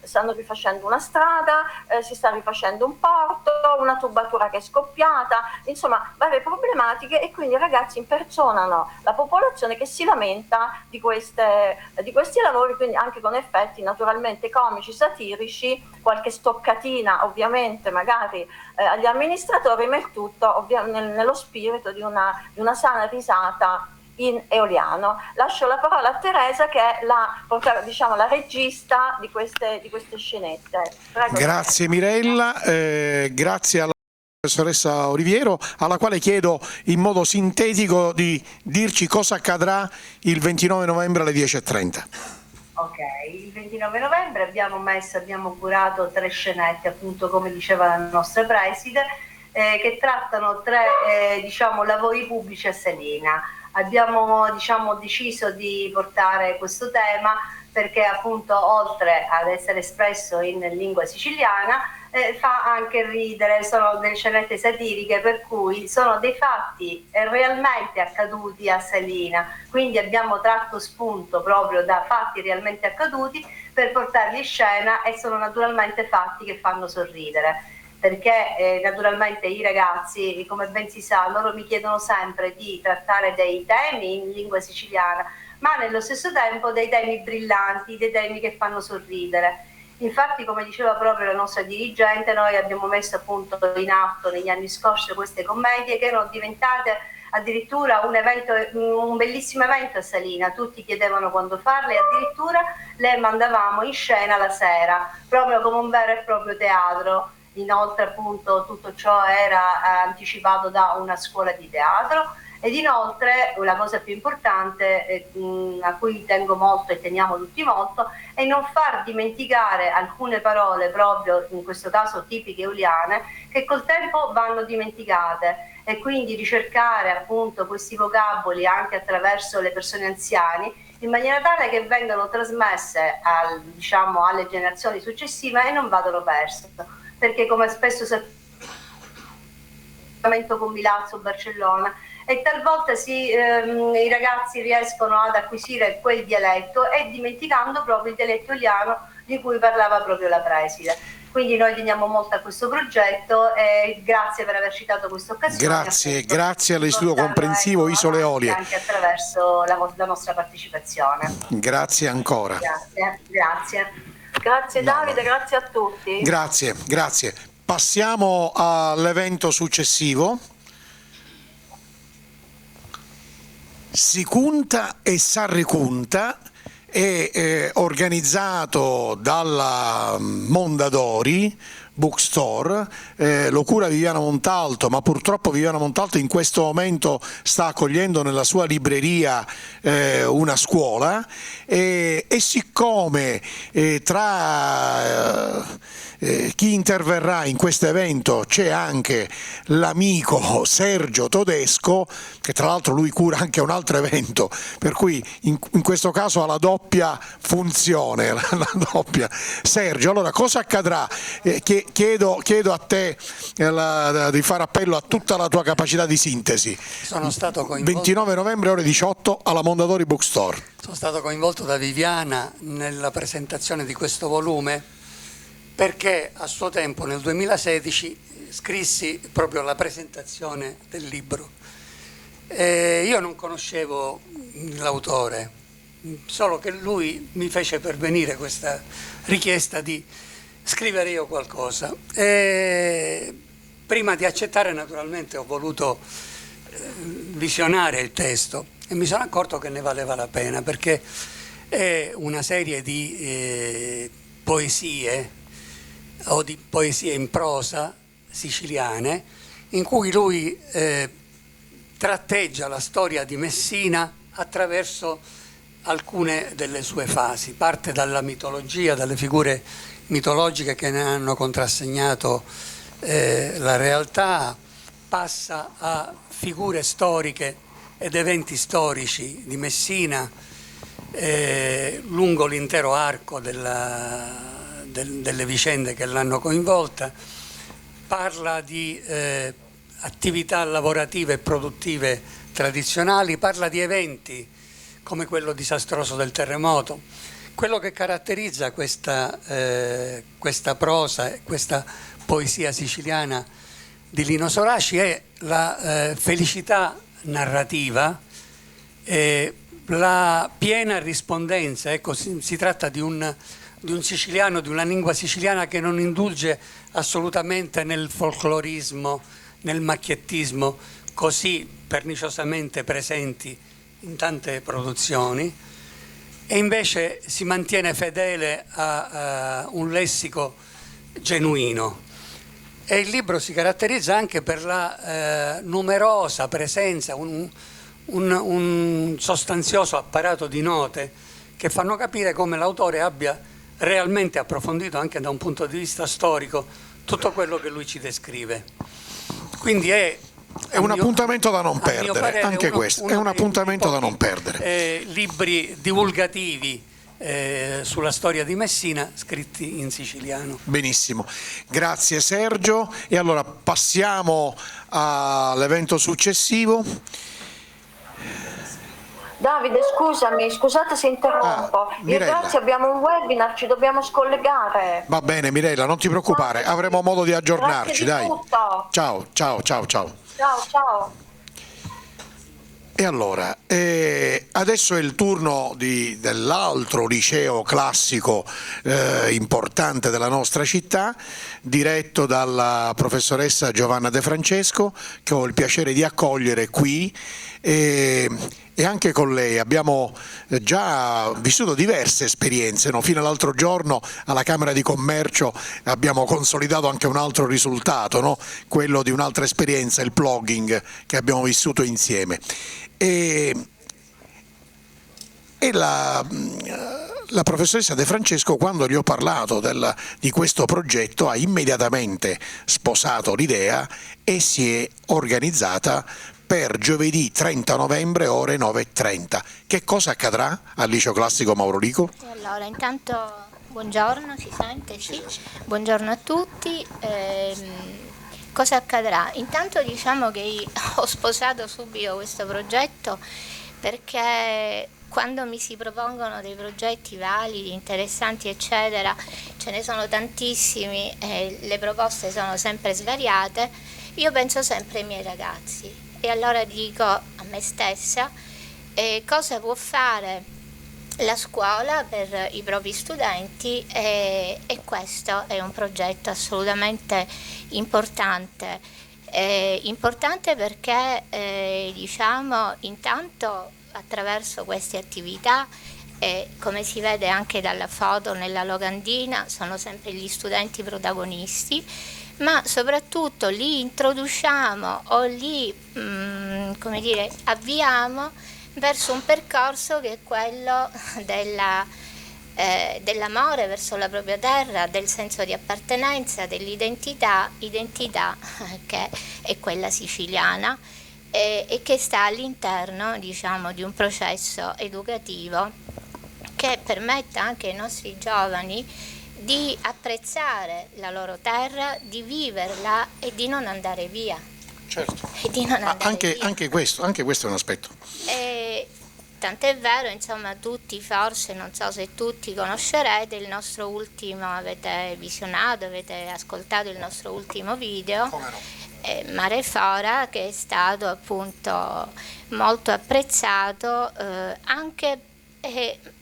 stanno rifacendo una strada, si sta rifacendo un porto, una tubatura che è scoppiata, insomma varie problematiche, e quindi i ragazzi impersonano la popolazione che si lamenta di questi lavori, quindi anche con effetti naturalmente comici, satirici, qualche stoccatina ovviamente magari agli amministratori, ma il tutto nello spirito di una sana risata in eoliano. Lascio la parola a Teresa, che è la regista di queste scenette. Prego. Grazie Mirella, grazie alla professoressa Oliviero, alla quale chiedo in modo sintetico di dirci cosa accadrà il 29 novembre alle 10:30. Ok, il 29 novembre abbiamo curato 3 scenette, appunto come diceva la nostra preside, che trattano 3 lavori pubblici a Selina. Abbiamo deciso di portare questo tema perché appunto, oltre ad essere espresso in lingua siciliana, fa anche ridere. Sono delle scenette satiriche, per cui sono dei fatti realmente accaduti a Selina, quindi abbiamo tratto spunto proprio da fatti realmente accaduti per portarli in scena, e sono naturalmente fatti che fanno sorridere, perché naturalmente i ragazzi, come ben si sa, loro mi chiedono sempre di trattare dei temi in lingua siciliana, ma nello stesso tempo dei temi brillanti, dei temi che fanno sorridere. Infatti, come diceva proprio la nostra dirigente, noi abbiamo messo appunto in atto negli anni scorsi queste commedie che erano diventate addirittura un bellissimo evento a Salina. Tutti chiedevano quando farle, e addirittura le mandavamo in scena la sera, proprio come un vero e proprio teatro. Inoltre appunto tutto ciò era anticipato da una scuola di teatro, ed inoltre la cosa più importante a cui tengo molto e teniamo tutti molto è non far dimenticare alcune parole, proprio in questo caso tipiche eoliane, che col tempo vanno dimenticate, e quindi ricercare appunto questi vocaboli anche attraverso le persone anziane, in maniera tale che vengano trasmesse alle generazioni successive e non vadano perse. Perché come spesso sappiamo con Milazzo, Barcellona, e talvolta i ragazzi riescono ad acquisire quel dialetto e dimenticando proprio il dialetto eoliano di cui parlava proprio la preside. Quindi noi teniamo molto a questo progetto e grazie per aver citato questa occasione. Grazie all'Istituto Comprensivo Isole Eolie. Anche attraverso la nostra partecipazione. Grazie ancora. Grazie Davide, grazie a tutti. Grazie. Passiamo all'evento successivo. Si Cunta e S'Arricunta è organizzato dalla Mondadori Bookstore, lo cura Viviana Montalto, ma purtroppo Viviana Montalto in questo momento sta accogliendo nella sua libreria una scuola, e siccome tra chi interverrà in questo evento c'è anche l'amico Sergio Todesco, che tra l'altro lui cura anche un altro evento, per cui in questo caso ha la doppia funzione, la doppia. Sergio, allora cosa accadrà? Chiedo a te di fare appello a tutta la tua capacità di sintesi. Sono stato coinvolto. 29 novembre ore 18 alla Mondadori Bookstore. Sono stato coinvolto da Viviana nella presentazione di questo volume, perché a suo tempo nel 2016 scrissi proprio la presentazione del libro. Io non conoscevo l'autore, solo che lui mi fece pervenire questa richiesta di scrivere io qualcosa. Prima di accettare, naturalmente, ho voluto visionare il testo e mi sono accorto che ne valeva la pena, perché è una serie di poesie o di poesie in prosa siciliane, in cui lui tratteggia la storia di Messina attraverso alcune delle sue fasi. Parte dalla mitologia, dalle figure mitologiche che ne hanno contrassegnato la realtà, passa a figure storiche ed eventi storici di Messina lungo l'intero arco delle vicende che l'hanno coinvolta. Parla di attività lavorative e produttive tradizionali, parla di eventi come quello disastroso del terremoto. Quello che caratterizza questa prosa, questa poesia siciliana di Lino Soraci è la felicità narrativa la piena rispondenza, ecco, si tratta di un siciliano, di una lingua siciliana che non indulge assolutamente nel folclorismo, nel macchiettismo così perniciosamente presenti in tante produzioni, e invece si mantiene fedele a un lessico genuino. E il libro si caratterizza anche per la numerosa presenza, un sostanzioso apparato di note che fanno capire come l'autore abbia realmente approfondito anche da un punto di vista storico tutto quello che lui ci descrive. Quindi è un appuntamento da non perdere, anche questo è un appuntamento da non perdere. Libri divulgativi sulla storia di Messina scritti in siciliano. Benissimo, grazie Sergio. E allora passiamo all'evento successivo. Davide, scusate se interrompo. Io grazie, abbiamo un webinar, ci dobbiamo scollegare. Va bene Mirella, non ti preoccupare, avremo modo di aggiornarci, dai. Tutto. Ciao. Ciao. E allora, adesso è il turno dell'altro liceo classico importante della nostra città, diretto dalla professoressa Giovanna De Francesco, che ho il piacere di accogliere qui. E anche con lei abbiamo già vissuto diverse esperienze, no? Fino all'altro giorno alla Camera di Commercio abbiamo consolidato anche un altro risultato, no? Quello di un'altra esperienza, il plugging, che abbiamo vissuto insieme. E la professoressa De Francesco, quando gli ho parlato di questo progetto, ha immediatamente sposato l'idea e si è organizzata per giovedì 30 novembre ore 9:30. Che cosa accadrà al Liceo Classico Mauro Lico? Allora, intanto buongiorno, si sente? Sì. Buongiorno a tutti. Cosa accadrà? Intanto diciamo che ho sposato subito questo progetto perché quando mi si propongono dei progetti validi, interessanti, eccetera, ce ne sono tantissimi e le proposte sono sempre svariate, io penso sempre ai miei ragazzi. E allora dico a me stessa cosa può fare la scuola per i propri studenti e questo è un progetto assolutamente importante. Importante perché diciamo intanto attraverso queste attività, come si vede anche dalla foto nella locandina, sono sempre gli studenti protagonisti, ma soprattutto li introduciamo o li avviamo verso un percorso che è quello dell'amore verso la propria terra, del senso di appartenenza, dell'identità che è quella siciliana e che sta all'interno, diciamo, di un processo educativo che permetta anche ai nostri giovani di apprezzare la loro terra, di viverla e di non andare via. Certo. E di non andare via. Anche questo è un aspetto. Tant'è vero, insomma, tutti forse, non so se tutti conoscerete il nostro ultimo, avete visionato, avete ascoltato il nostro ultimo video. Come no? Mare Fora, che è stato appunto molto apprezzato anche,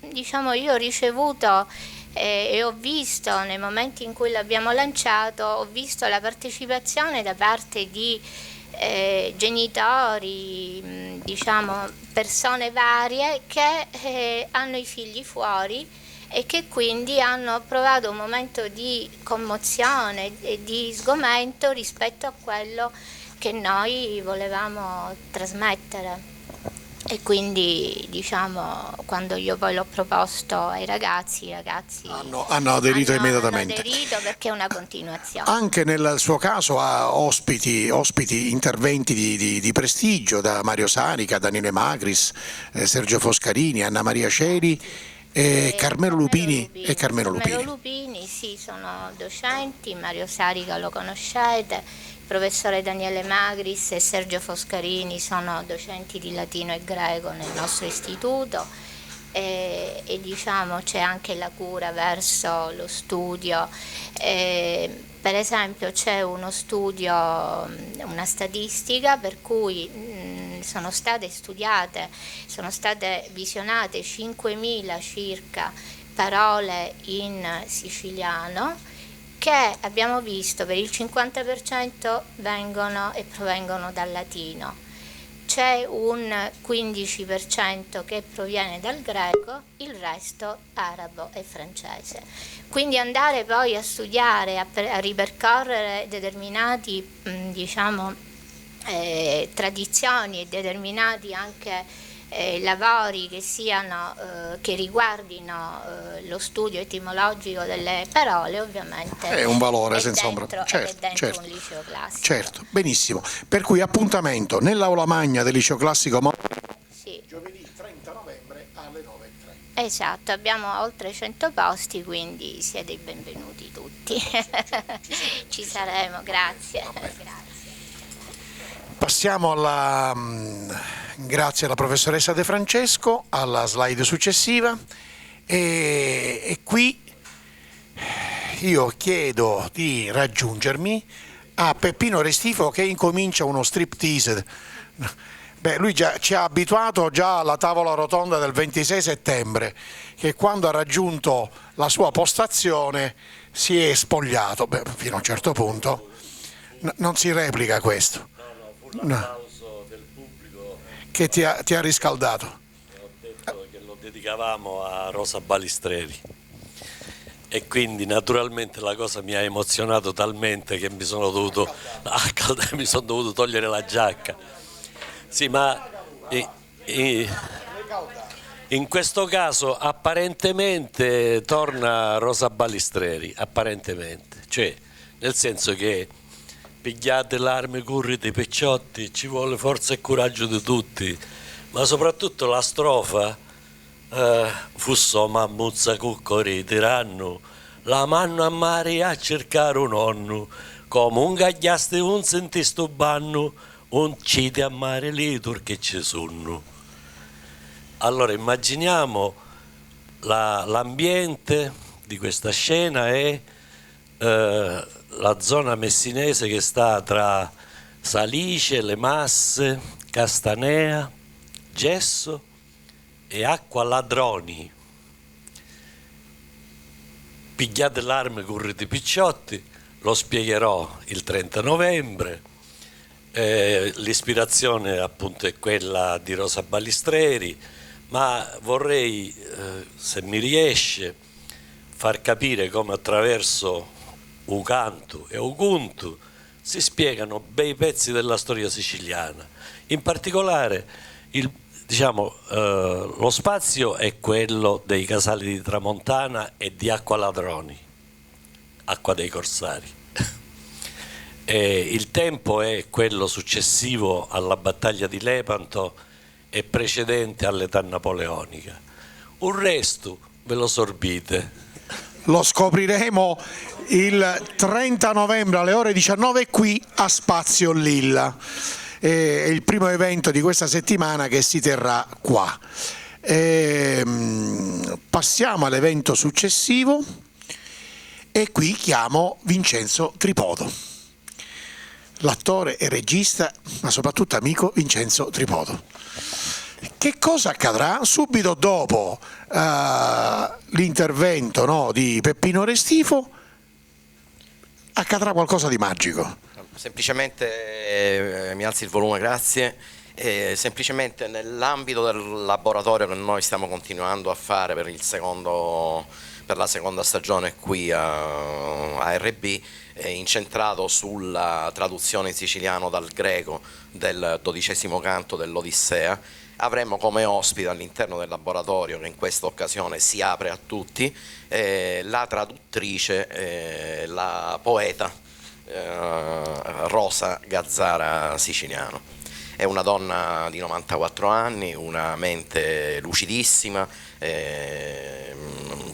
diciamo, io ho ricevuto e ho visto nei momenti in cui l'abbiamo lanciato, ho visto la partecipazione da parte di genitori, diciamo persone varie che hanno i figli fuori e che quindi hanno provato un momento di commozione e di sgomento rispetto a quello che noi volevamo trasmettere. E quindi, diciamo, quando io poi l'ho proposto ai ragazzi, i ragazzi hanno aderito immediatamente. Hanno aderito perché è una continuazione. Anche nel suo caso ha ospiti interventi di prestigio da Mario Sanica, Daniele Magris, Sergio Foscarini, Anna Maria Ceri, Carmelo Lupini. Carmelo Lupini, sì, sono docenti, Mario Sarica lo conoscete. Il professore Daniele Magris e Sergio Foscarini sono docenti di latino e greco nel nostro istituto e diciamo c'è anche la cura verso lo studio. Per esempio c'è uno studio, una statistica per cui sono state studiate, sono state visionate 5.000 circa parole in siciliano, che abbiamo visto per il 50% vengono e provengono dal latino. C'è un 15% che proviene dal greco, il resto arabo e francese. Quindi andare poi a studiare, a ripercorrere determinati tradizioni e determinati anche lavori che che riguardino lo studio etimologico delle parole, ovviamente è un valore senza dentro, ombra. è dentro Certo. un liceo classico. Certo, benissimo. Per cui appuntamento nell'aula magna del liceo classico Sì. giovedì 30 novembre alle 9:30. Esatto, abbiamo oltre 100 posti, quindi siete i benvenuti tutti. Ci saremo, grazie. Passiamo grazie alla professoressa De Francesco, alla slide successiva e qui io chiedo di raggiungermi a Peppino Restifo che incomincia uno striptease. Beh, lui ci ha abituato già alla tavola rotonda del 26 settembre, che quando ha raggiunto la sua postazione si è spogliato. Beh, fino a un certo punto non si replica questo. L'applauso del pubblico Che ti ha riscaldato. ho detto che lo dedicavamo a Rosa Balistreri e quindi naturalmente la cosa mi ha emozionato talmente che mi sono dovuto togliere la giacca. Sì, ma in questo caso apparentemente torna Rosa Balistreri, apparentemente, cioè nel senso che pigliate l'arme, correte i pecciotti, ci vuole forza e coraggio di tutti, ma soprattutto la strofa fusso mammuzza cuccori tiranno, la manno a mare a cercare un nonno, come un gagliaste un sentisto banno, un cite a mare lì turche ci sono. Allora immaginiamo l'ambiente di questa scena è la zona messinese che sta tra Salice, Le Masse, Castanea, Gesso e Acqua Ladroni. Pigliate l'arme, correte i picciotti, lo spiegherò il 30 novembre. L'ispirazione appunto è quella di Rosa Balistreri, ma vorrei, se mi riesce, far capire come attraverso Ucantu e Ucuntu si spiegano bei pezzi della storia siciliana. In particolare lo spazio è quello dei casali di Tramontana e di Acqua Ladroni, Acqua dei Corsari. Il tempo è quello successivo alla battaglia di Lepanto e precedente all'età napoleonica. Un resto ve lo sorbite. Lo scopriremo il 30 novembre alle ore 19 qui a Spazio Lilla. È il primo evento di questa settimana che si terrà qua. Passiamo all'evento successivo e qui chiamo Vincenzo Tripoto, l'attore e regista, ma soprattutto amico Vincenzo Tripoto. Che cosa accadrà? Subito dopo l'intervento di Peppino Restifo accadrà qualcosa di magico. Semplicemente mi alzi il volume, grazie. Semplicemente nell'ambito del laboratorio che noi stiamo continuando a fare per la seconda stagione qui a RB, incentrato sulla traduzione in siciliano dal greco del 12° canto dell'Odissea, avremo come ospite all'interno del laboratorio, che in questa occasione si apre a tutti, la traduttrice, la poeta Rosa Gazzara Siciliano. È una donna di 94 anni, una mente lucidissima,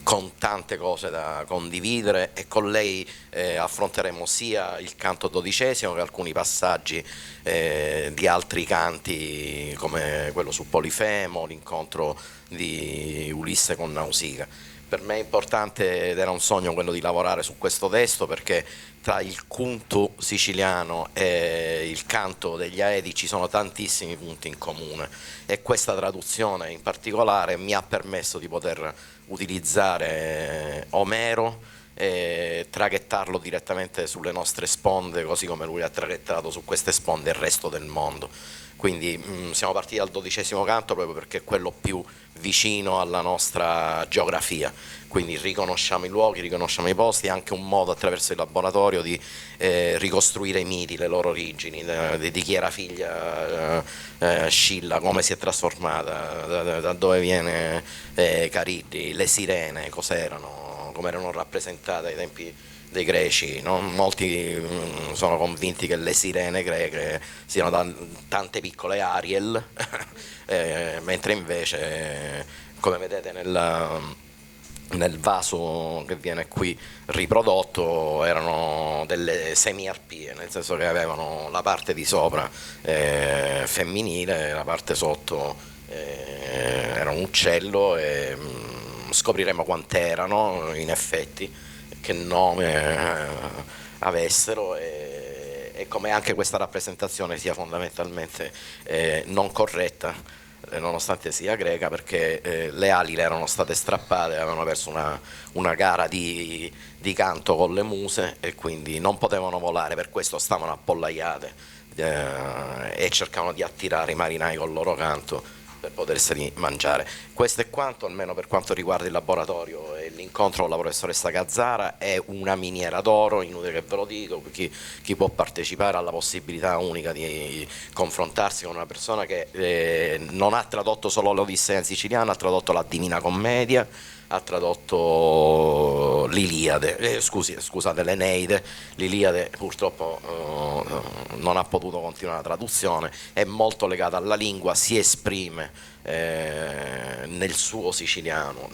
con tante cose da condividere, e con lei affronteremo sia il canto 12° che alcuni passaggi di altri canti come quello su Polifemo, l'incontro di viste con Nausicaa. Per me è importante ed era un sogno quello di lavorare su questo testo, perché tra il cunto siciliano e il canto degli Aedi ci sono tantissimi punti in comune, e questa traduzione in particolare mi ha permesso di poter utilizzare Omero e traghettarlo direttamente sulle nostre sponde, così come lui ha traghettato su queste sponde il resto del mondo. Quindi siamo partiti dal 12° canto proprio perché è quello più vicino alla nostra geografia, quindi riconosciamo i luoghi, riconosciamo i posti, è anche un modo attraverso il laboratorio di ricostruire i miti, le loro origini, di chi era figlia Scilla, come si è trasformata, da dove viene Cariddi, le sirene, cos'erano, come erano rappresentate ai tempi dei greci, no? Molti sono convinti che le sirene greche siano tante piccole Ariel, mentre invece, come vedete nel vaso che viene qui riprodotto, erano delle semiarpie, nel senso che avevano la parte di sopra femminile e la parte sotto era un uccello, e scopriremo quant'erano in effetti, che nome avessero, e come anche questa rappresentazione sia fondamentalmente non corretta, nonostante sia greca, perché le ali le erano state strappate, avevano perso una gara di canto con le muse e quindi non potevano volare, per questo stavano appollaiate e cercavano di attirare i marinai col loro canto per poterseli mangiare. Questo è quanto, almeno per quanto riguarda il laboratorio e l'incontro con la professoressa Gazzara. È una miniera d'oro, inutile che ve lo dico, chi può partecipare ha la possibilità unica di confrontarsi con una persona che non ha tradotto solo l'Odissea in siciliano, ha tradotto la Divina Commedia, ha tradotto l'Iliade, scusate, l'Eneide. L'Iliade purtroppo non ha potuto continuare la traduzione, è molto legata alla lingua, si esprime nel suo siciliano,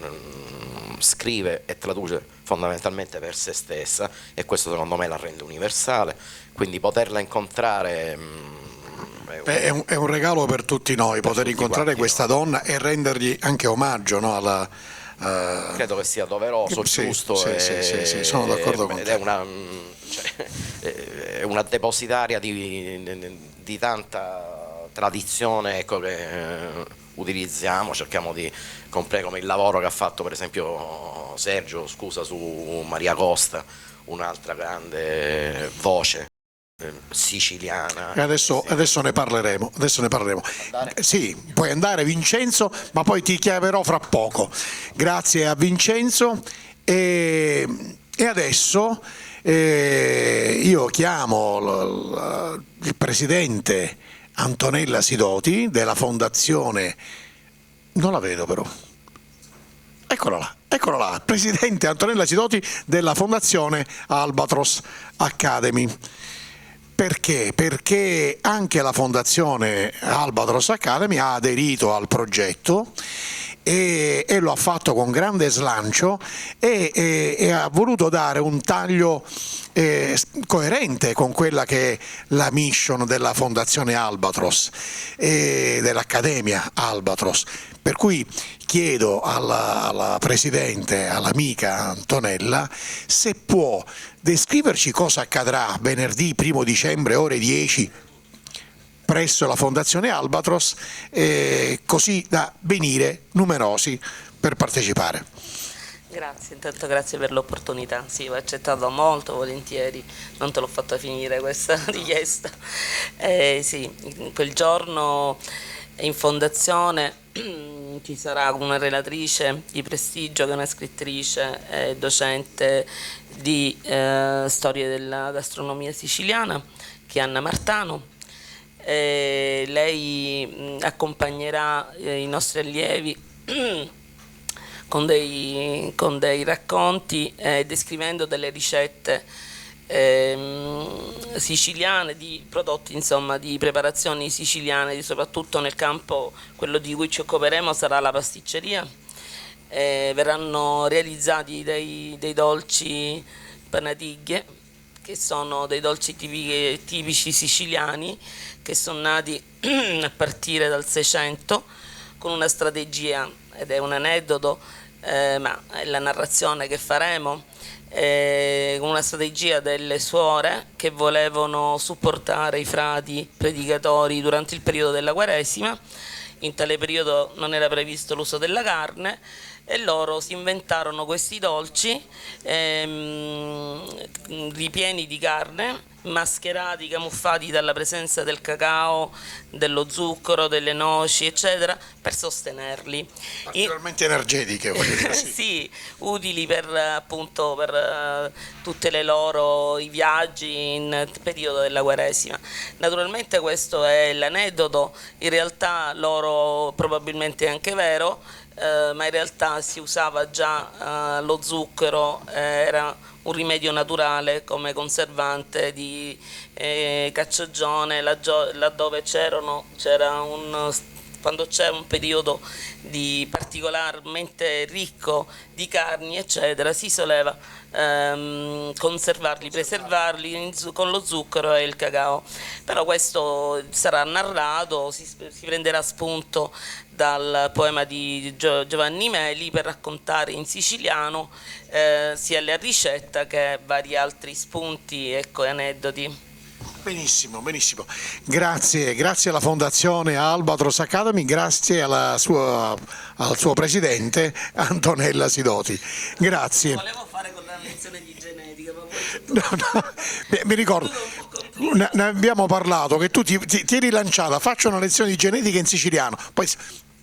scrive e traduce fondamentalmente per se stessa, e questo secondo me la rende universale, quindi poterla incontrare è un regalo per tutti noi, poter incontrare questa donna e rendergli anche omaggio, no, credo che sia doveroso, giusto, sì, sono d'accordo con te. È una depositaria di tanta tradizione, ecco, che utilizziamo, cerchiamo di comprare, come il lavoro che ha fatto per esempio Sergio, su Maria Costa, un'altra grande voce siciliana. E adesso ne parleremo. Sì, puoi andare Vincenzo, ma poi ti chiamerò fra poco. Grazie a Vincenzo, e adesso io chiamo il presidente Antonella Sidoti della fondazione, non la vedo però, eccola là, presidente Antonella Sidoti della fondazione Albatros Academy. Perché? Perché anche la fondazione Albatros Academy ha aderito al progetto e lo ha fatto con grande slancio e ha voluto dare un taglio coerente con quella che è la mission della fondazione Albatros e dell'Accademia Albatros. Per cui chiedo alla Presidente, all'amica Antonella, se può descriverci cosa accadrà venerdì 1° dicembre ore 10 presso la Fondazione Albatros, così da venire numerosi per partecipare. Grazie, intanto grazie per l'opportunità, sì, ho accettato molto volentieri, non te l'ho fatta finire questa richiesta. Sì, quel giorno in fondazione ci sarà una relatrice di prestigio che è una scrittrice e docente di storia della gastronomia siciliana, che è Anna Martano. Lei accompagnerà i nostri allievi con dei racconti, descrivendo delle ricette siciliane, di prodotti, insomma, di preparazioni siciliane, soprattutto nel campo, quello di cui ci occuperemo sarà la pasticceria. Verranno realizzati dei dolci panatighe, che sono dei dolci tipici siciliani, che sono nati a partire dal 600 con una strategia ed è un aneddoto, ma è la narrazione che faremo, una strategia delle suore che volevano supportare i frati predicatori durante il periodo della Quaresima. In tale periodo non era previsto l'uso della carne e loro si inventarono questi dolci ripieni di carne, mascherati, camuffati dalla presenza del cacao, dello zucchero, delle noci, eccetera, per sostenerli. Particolarmente energetiche, voglio dire, sì. Sì, utili per appunto per tutte le loro i viaggi in periodo della Quaresima. Naturalmente questo è l'aneddoto, in realtà loro probabilmente è anche vero, ma in realtà si usava già lo zucchero, era un rimedio naturale come conservante di cacciagione, laddove quando c'era un periodo particolarmente ricco di carni, eccetera, si soleva conservarli, preservarli con lo zucchero e il cacao. Però questo sarà narrato, si prenderà spunto dal poema di Giovanni Meli per raccontare in siciliano sia la ricetta che vari altri spunti, ecco, e aneddoti. Benissimo, benissimo. Grazie alla Fondazione Albatros Academy, grazie al suo presidente Antonella Sidoti. Grazie. Volevo fare con la lezione di genetica, ma poi... Mi ricordo, ne abbiamo parlato, che tu ti eri lanciata, faccio una lezione di genetica in siciliano, poi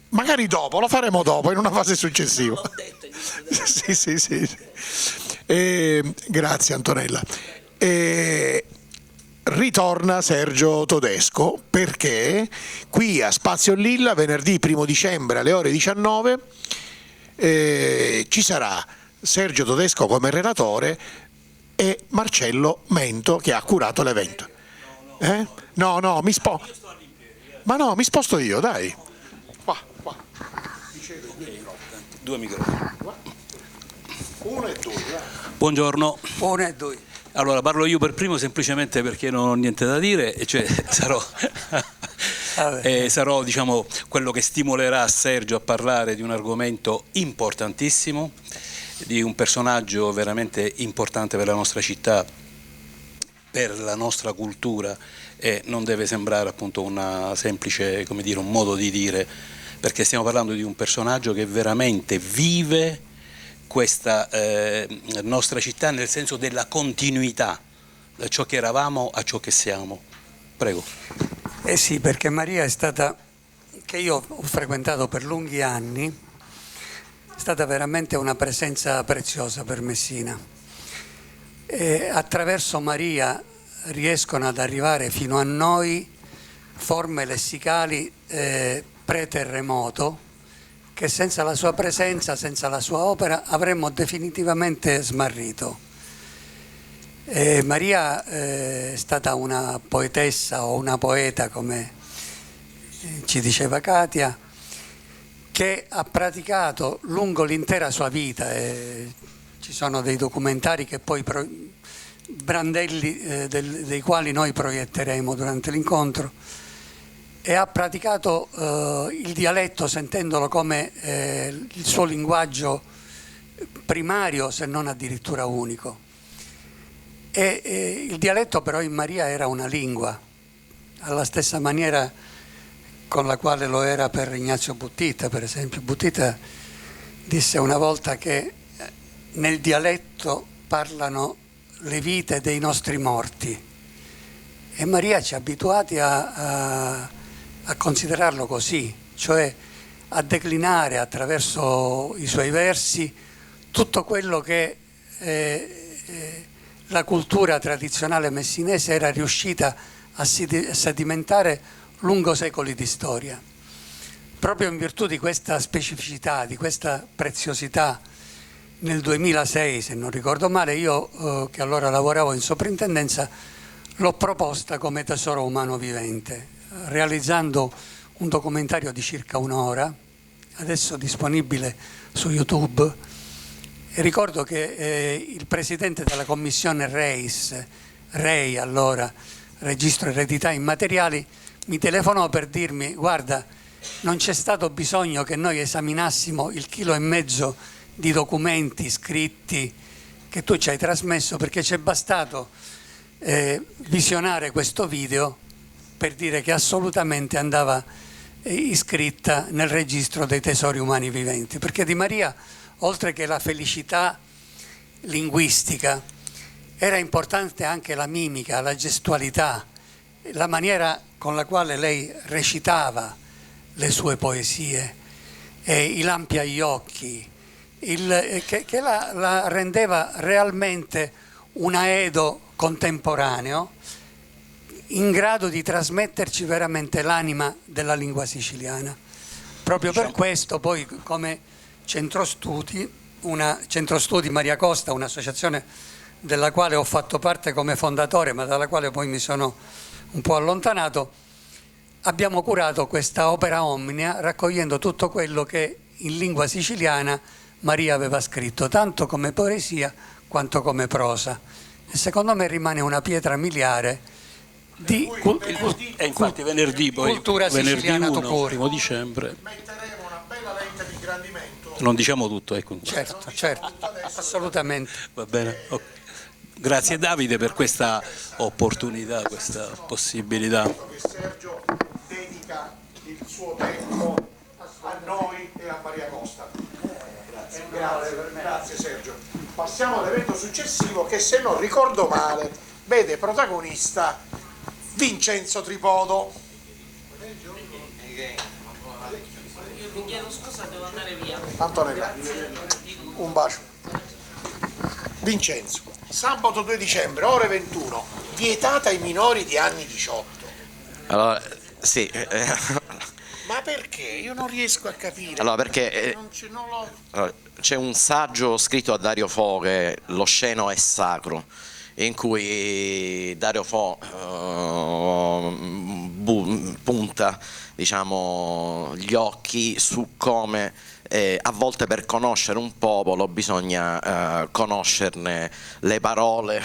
magari dopo, lo faremo dopo, in una fase successiva. Sì. Grazie Antonella. Ritorna Sergio Todesco perché qui a Spazio Lilla venerdì 1 dicembre alle ore 19 ci sarà Sergio Todesco come relatore e Marcello Mento che ha curato l'evento. No, mi sposto io, dai. Qua. Due microfoni. Uno e due. Buongiorno. Uno e due. Allora parlo io per primo semplicemente perché non ho niente da dire, e cioè sarò diciamo quello che stimolerà Sergio a parlare di un argomento importantissimo, di un personaggio veramente importante per la nostra città, per la nostra cultura, e non deve sembrare appunto una semplice, come dire, un modo di dire, perché stiamo parlando di un personaggio che veramente vive questa nostra città nel senso della continuità, da ciò che eravamo a ciò che siamo. Prego. Sì, perché Maria è stata, che io ho frequentato per lunghi anni, è stata veramente una presenza preziosa per Messina. E attraverso Maria riescono ad arrivare fino a noi forme lessicali pre-terremoto, che senza la sua presenza, senza la sua opera, avremmo definitivamente smarrito. Maria è stata una poetessa o una poeta, come ci diceva Katia, che ha praticato lungo l'intera sua vita, ci sono dei documentari che poi brandelli dei quali noi proietteremo durante l'incontro, e ha praticato il dialetto sentendolo come il suo linguaggio primario, se non addirittura unico. Il dialetto però in Maria era una lingua, alla stessa maniera con la quale lo era per Ignazio Buttita, per esempio. Buttita disse una volta che nel dialetto parlano le vite dei nostri morti, e Maria ci ha abituati a considerarlo così, cioè a declinare attraverso i suoi versi tutto quello che la cultura tradizionale messinese era riuscita a sedimentare lungo secoli di storia. Proprio in virtù di questa specificità, di questa preziosità, nel 2006, se non ricordo male, io che allora lavoravo in soprintendenza, l'ho proposta come tesoro umano vivente, realizzando un documentario di circa un'ora, adesso disponibile su YouTube. E ricordo che il presidente della commissione Rei, allora Registro Eredità Immateriali, mi telefonò per dirmi: guarda, non c'è stato bisogno che noi esaminassimo il 1,5 kg di documenti scritti che tu ci hai trasmesso, perché c'è bastato visionare questo video per dire che assolutamente andava iscritta nel registro dei tesori umani viventi, perché Di Maria, oltre che la felicità linguistica, era importante anche la mimica, la gestualità, la maniera con la quale lei recitava le sue poesie, i lampi agli occhi, che la rendeva realmente un aedo contemporaneo in grado di trasmetterci veramente l'anima della lingua siciliana. Proprio per questo poi, come Centro Studi Maria Costa, un'associazione della quale ho fatto parte come fondatore ma dalla quale poi mi sono un po' allontanato, abbiamo curato questa opera omnia raccogliendo tutto quello che in lingua siciliana Maria aveva scritto, tanto come poesia quanto come prosa, e secondo me rimane una pietra miliare di infatti venerdì poi, cultura siciliana to cure. 1 dicembre Metteremo una bella lente di ingrandimento. non diciamo tutto, ecco. Certo, assolutamente. Va bene. Okay. Grazie Davide per questa opportunità, questa possibilità. Sergio dedica il suo tempo a noi e a Maria Costa. Grazie Sergio. Passiamo all'evento successivo che, se non ricordo male, vede protagonista Vincenzo Tripodo. Vi chiedo scusa, devo andare via. Antonella, un bacio. Vincenzo, sabato 2 dicembre, ore 21, vietata ai minori di anni 18. Allora, sì. Ma perché? Io non riesco a capire. Allora, perché c'è un saggio scritto da Dario Fo, che Lo sceno è sacro, in cui Dario Fo punta, diciamo, gli occhi su come a volte per conoscere un popolo bisogna conoscerne le parole,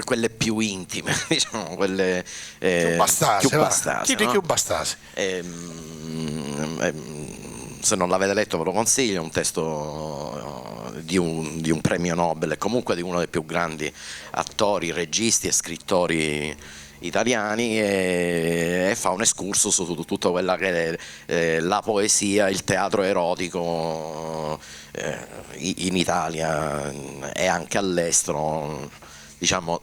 quelle più intime, diciamo, quelle più bastase. No? Più bastase. Se non l'avete letto ve lo consiglio, è un testo di un premio Nobel e comunque di uno dei più grandi attori, registi e scrittori italiani, e fa un excursus su tutto quella che è la poesia, il teatro erotico in Italia e anche all'estero, diciamo,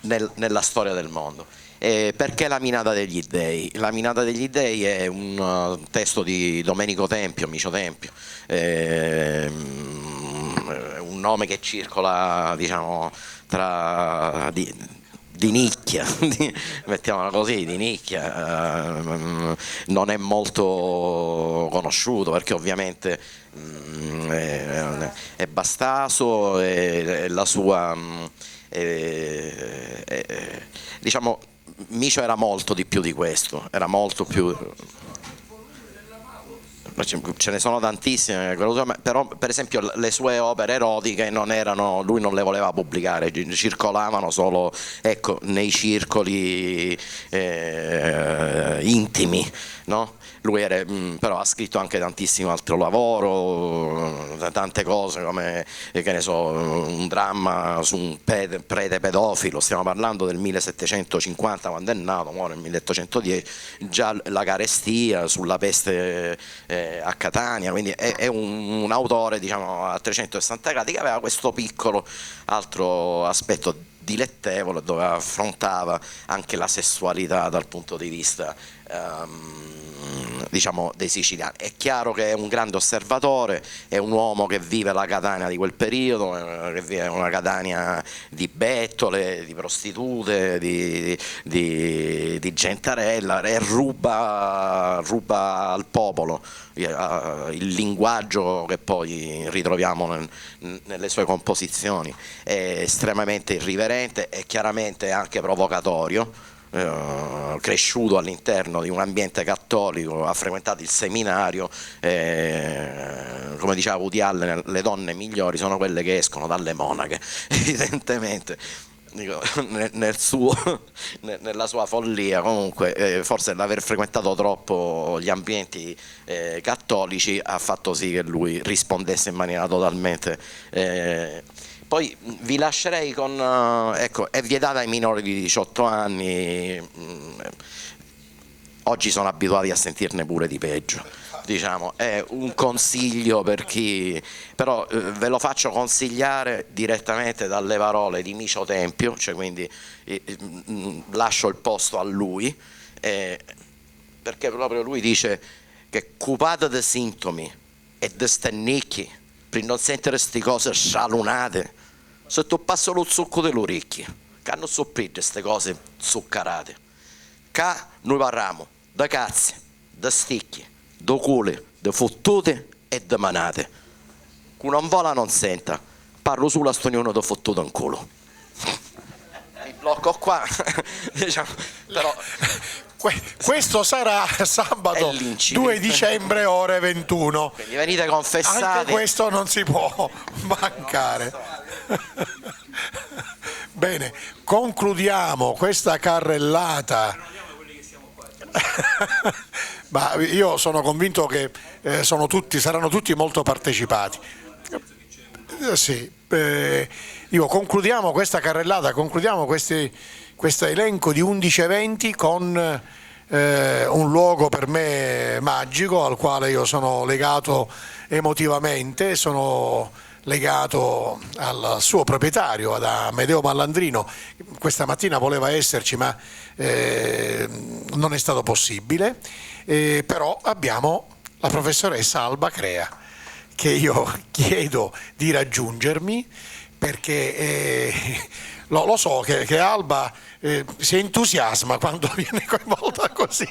nella storia del mondo. Perché La Minata degli Dei? La Minata degli Dei è un testo di Domenico Tempio, Micio Tempio, un nome che circola, diciamo, tra di nicchia, mettiamola così, di nicchia, non è molto conosciuto perché ovviamente è bastaso e la sua, diciamo, Micio era molto di più di questo, era molto più. Ce ne sono tantissime, però per esempio le sue opere erotiche lui non le voleva pubblicare, circolavano solo, ecco, nei circoli intimi, no? Lui però ha scritto anche tantissimo altro lavoro, tante cose come, che ne so, un dramma su un prete pedofilo, stiamo parlando del 1750 quando è nato, muore nel 1810, già la carestia, sulla peste a Catania, quindi è un autore, diciamo, a 360 gradi, che aveva questo piccolo altro aspetto dilettevole dove affrontava anche la sessualità dal punto di vista diciamo dei siciliani. È chiaro che è un grande osservatore, è un uomo che vive la Catania di quel periodo, che vive una Catania di bettole, di prostitute, di gentarella, e ruba al popolo il linguaggio che poi ritroviamo nelle sue composizioni. È estremamente irriverente e chiaramente anche provocatorio. Cresciuto all'interno di un ambiente cattolico, ha frequentato il seminario, come diceva Woody Allen, le donne migliori sono quelle che escono dalle monache, evidentemente. dico, nella sua follia comunque, forse l'aver frequentato troppo gli ambienti cattolici ha fatto sì che lui rispondesse in maniera totalmente poi vi lascerei con ecco, è vietata ai minori di 18 anni, oggi sono abituati a sentirne pure di peggio, diciamo, è un consiglio per chi, però ve lo faccio consigliare direttamente dalle parole di Micio Tempio, cioè quindi lascio il posto a lui, perché proprio lui dice che cupate di sintomi e di stennicchi per non sentire queste cose scialunate, se tu passi lo zucco delle orecchie, che hanno sopprito queste cose zuccherate, che noi parliamo da cazzi, da sticchi, da culi, da fottute e da manate. Chi non vola non senta, parlo solo a stonione da fottuto in culo. Mi blocco qua, diciamo, però... Questo sarà sabato 2 dicembre ore 21. Quindi venite confessati. Anche questo non si può mancare. Bene, concludiamo questa carrellata. Ma io sono convinto che saranno tutti molto partecipati. Sì, concludiamo questa carrellata, concludiamo questo elenco di 11 eventi con un luogo per me magico al quale io sono legato emotivamente, sono legato al suo proprietario, ad Amedeo Mallandrino. Questa mattina voleva esserci ma non è stato possibile, però abbiamo la professoressa Alba Crea che io chiedo di raggiungermi perché lo so che Alba si entusiasma quando viene coinvolta così,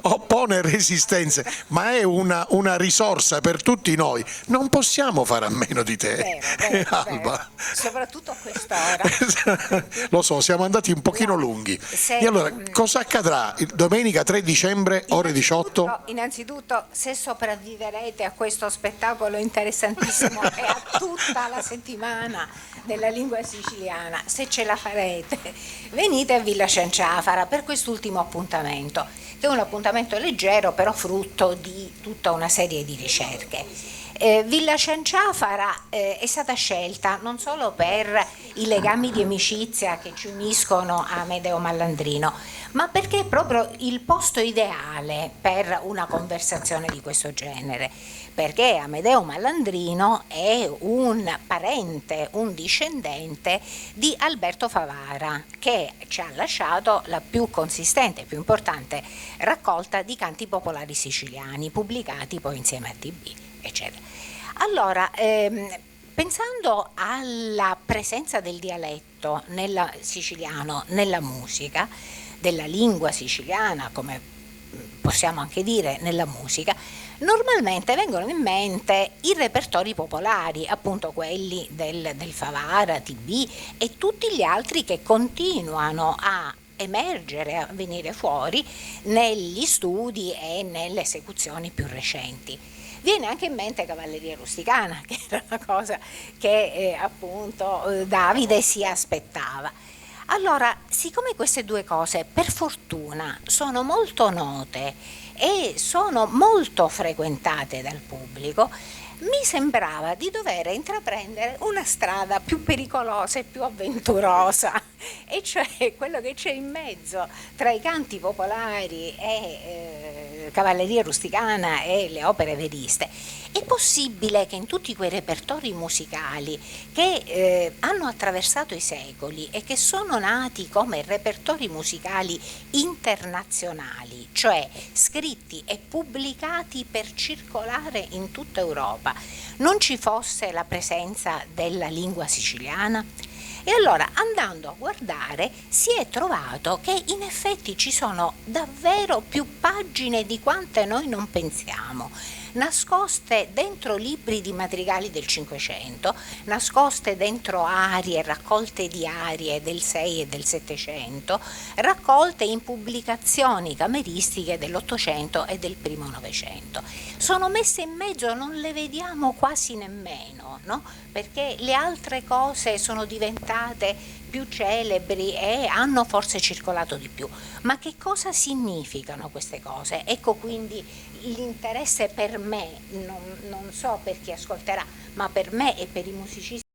oppone resistenze, ma è una risorsa per tutti noi, non possiamo fare a meno di te. Vero, Alba. Soprattutto a quest'ora. Lo so, siamo andati un pochino lunghi. E allora, cosa accadrà domenica 3 dicembre ore 18? Innanzitutto, se sopravviverete a questo spettacolo interessantissimo e a tutta la settimana della lingua siciliana, se ce la farete, venite a Villa Cianciafara per quest'ultimo appuntamento, che è un appuntamento leggero però frutto di tutta una serie di ricerche. Villa Cianciafara è stata scelta non solo per i legami di amicizia che ci uniscono a Amedeo Mallandrino, ma perché è proprio il posto ideale per una conversazione di questo genere, perché Amedeo Mallandrino è un parente, un discendente di Alberto Favara, che ci ha lasciato la più consistente, più importante raccolta di canti popolari siciliani, pubblicati poi insieme a TB, eccetera. Allora, pensando alla presenza del dialetto siciliano nella musica, della lingua siciliana, come possiamo anche dire nella musica, normalmente vengono in mente i repertori popolari, appunto quelli del Favara, TB e tutti gli altri che continuano a emergere, a venire fuori negli studi e nelle esecuzioni più recenti. Viene anche in mente Cavalleria Rusticana, che era una cosa che appunto Davide si aspettava. Allora, siccome queste due cose per fortuna sono molto note e sono molto frequentate dal pubblico, mi sembrava di dover intraprendere una strada più pericolosa e più avventurosa, e cioè quello che c'è in mezzo tra i canti popolari e Cavalleria Rusticana e le opere veriste. È possibile che in tutti quei repertori musicali che hanno attraversato i secoli e che sono nati come repertori musicali internazionali, cioè scritti e pubblicati per circolare in tutta Europa, non ci fosse la presenza della lingua siciliana? E allora, andando a guardare, si è trovato che in effetti ci sono davvero più pagine di quante noi non pensiamo. nascoste dentro libri di madrigali del Cinquecento, nascoste dentro arie, raccolte di arie del 6 e del 700, raccolte in pubblicazioni cameristiche dell'Ottocento e del primo Novecento. Sono messe in mezzo, non le vediamo quasi nemmeno, no? Perché le altre cose sono diventate più celebri e hanno forse circolato di più. Ma che cosa significano queste cose? Ecco quindi l'interesse per me, non so per chi ascolterà, ma per me e per i musicisti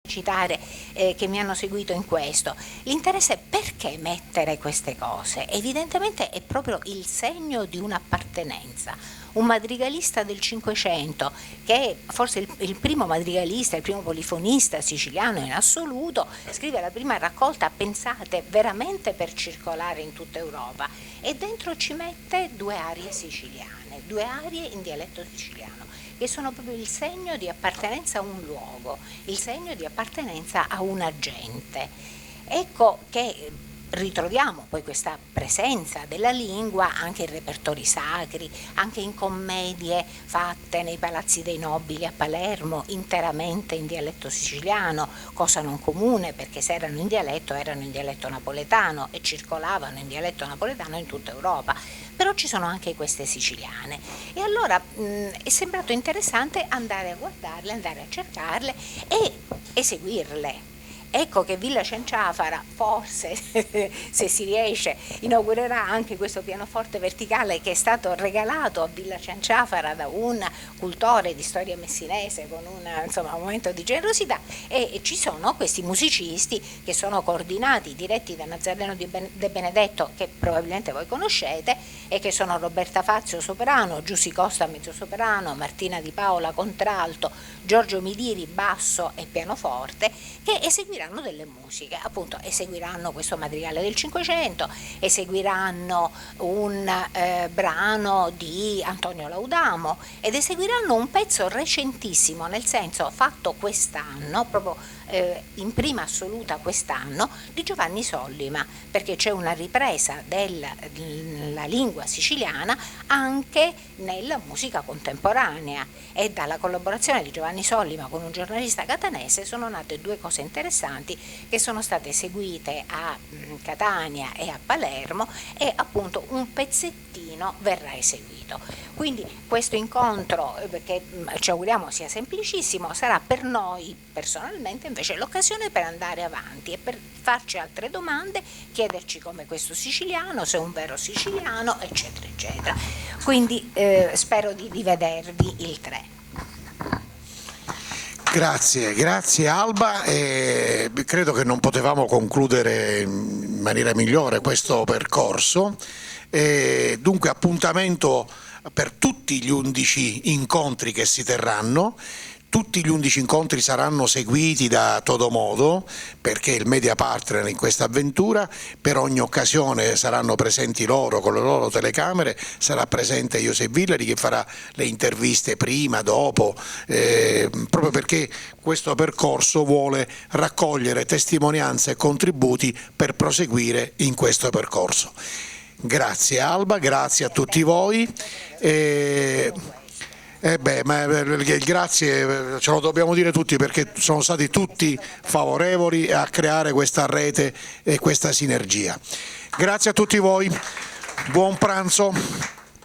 citare che mi hanno seguito in questo, l'interesse perché mettere queste cose? Evidentemente è proprio il segno di un'appartenenza. Un madrigalista del Cinquecento, che è forse il primo madrigalista, il primo polifonista siciliano in assoluto, scrive la prima raccolta, pensate, veramente per circolare in tutta Europa, e dentro ci mette 2 arie siciliane, 2 arie in dialetto siciliano, che sono proprio il segno di appartenenza a un luogo, il segno di appartenenza a una gente. Ecco che ritroviamo poi questa presenza della lingua anche in repertori sacri, anche in commedie fatte nei palazzi dei nobili a Palermo, interamente in dialetto siciliano, cosa non comune perché se erano in dialetto napoletano e circolavano in dialetto napoletano in tutta Europa. Però ci sono anche queste siciliane e allora è sembrato interessante andare a guardarle, andare a cercarle e eseguirle. Ecco che Villa Cenciafara forse, se si riesce, inaugurerà anche questo pianoforte verticale che è stato regalato a Villa Cenciafara da un cultore di storia messinese con un momento di generosità, e ci sono questi musicisti che sono coordinati, diretti da Nazareno De Benedetto, che probabilmente voi conoscete, e che sono Roberta Fazio soprano, Giussi Costa mezzosoprano, Martina Di Paola contralto, Giorgio Midiri basso e pianoforte, che eseguiranno delle musiche, appunto eseguiranno questo madrigale del Cinquecento, eseguiranno un brano di Antonio Laudamo ed eseguiranno un pezzo recentissimo, nel senso fatto quest'anno, proprio in prima assoluta quest'anno, di Giovanni Sollima, perché c'è una ripresa della lingua siciliana anche nella musica contemporanea, e dalla collaborazione di Giovanni Sollima con un giornalista catanese sono nate 2 cose interessanti che sono state eseguite a Catania e a Palermo, e appunto un pezzettino verrà eseguito. Quindi questo incontro, che ci auguriamo sia semplicissimo, sarà per noi personalmente invece l'occasione per andare avanti e per farci altre domande, chiederci come questo siciliano, se è un vero siciliano, eccetera eccetera. Quindi spero di rivedervi il 3. Grazie Alba, credo che non potevamo concludere in maniera migliore questo percorso, dunque appuntamento per tutti gli 11 incontri che si terranno. Tutti gli 11 incontri saranno seguiti da Todomodo, perché il media partner in questa avventura. Per ogni occasione saranno presenti loro con le loro telecamere, sarà presente Joseph Villari che farà le interviste prima, dopo, proprio perché questo percorso vuole raccogliere testimonianze e contributi per proseguire in questo percorso. Grazie Alba, grazie a tutti voi. Ma il grazie ce lo dobbiamo dire tutti, perché sono stati tutti favorevoli a creare questa rete e questa sinergia. Grazie a tutti voi, buon pranzo.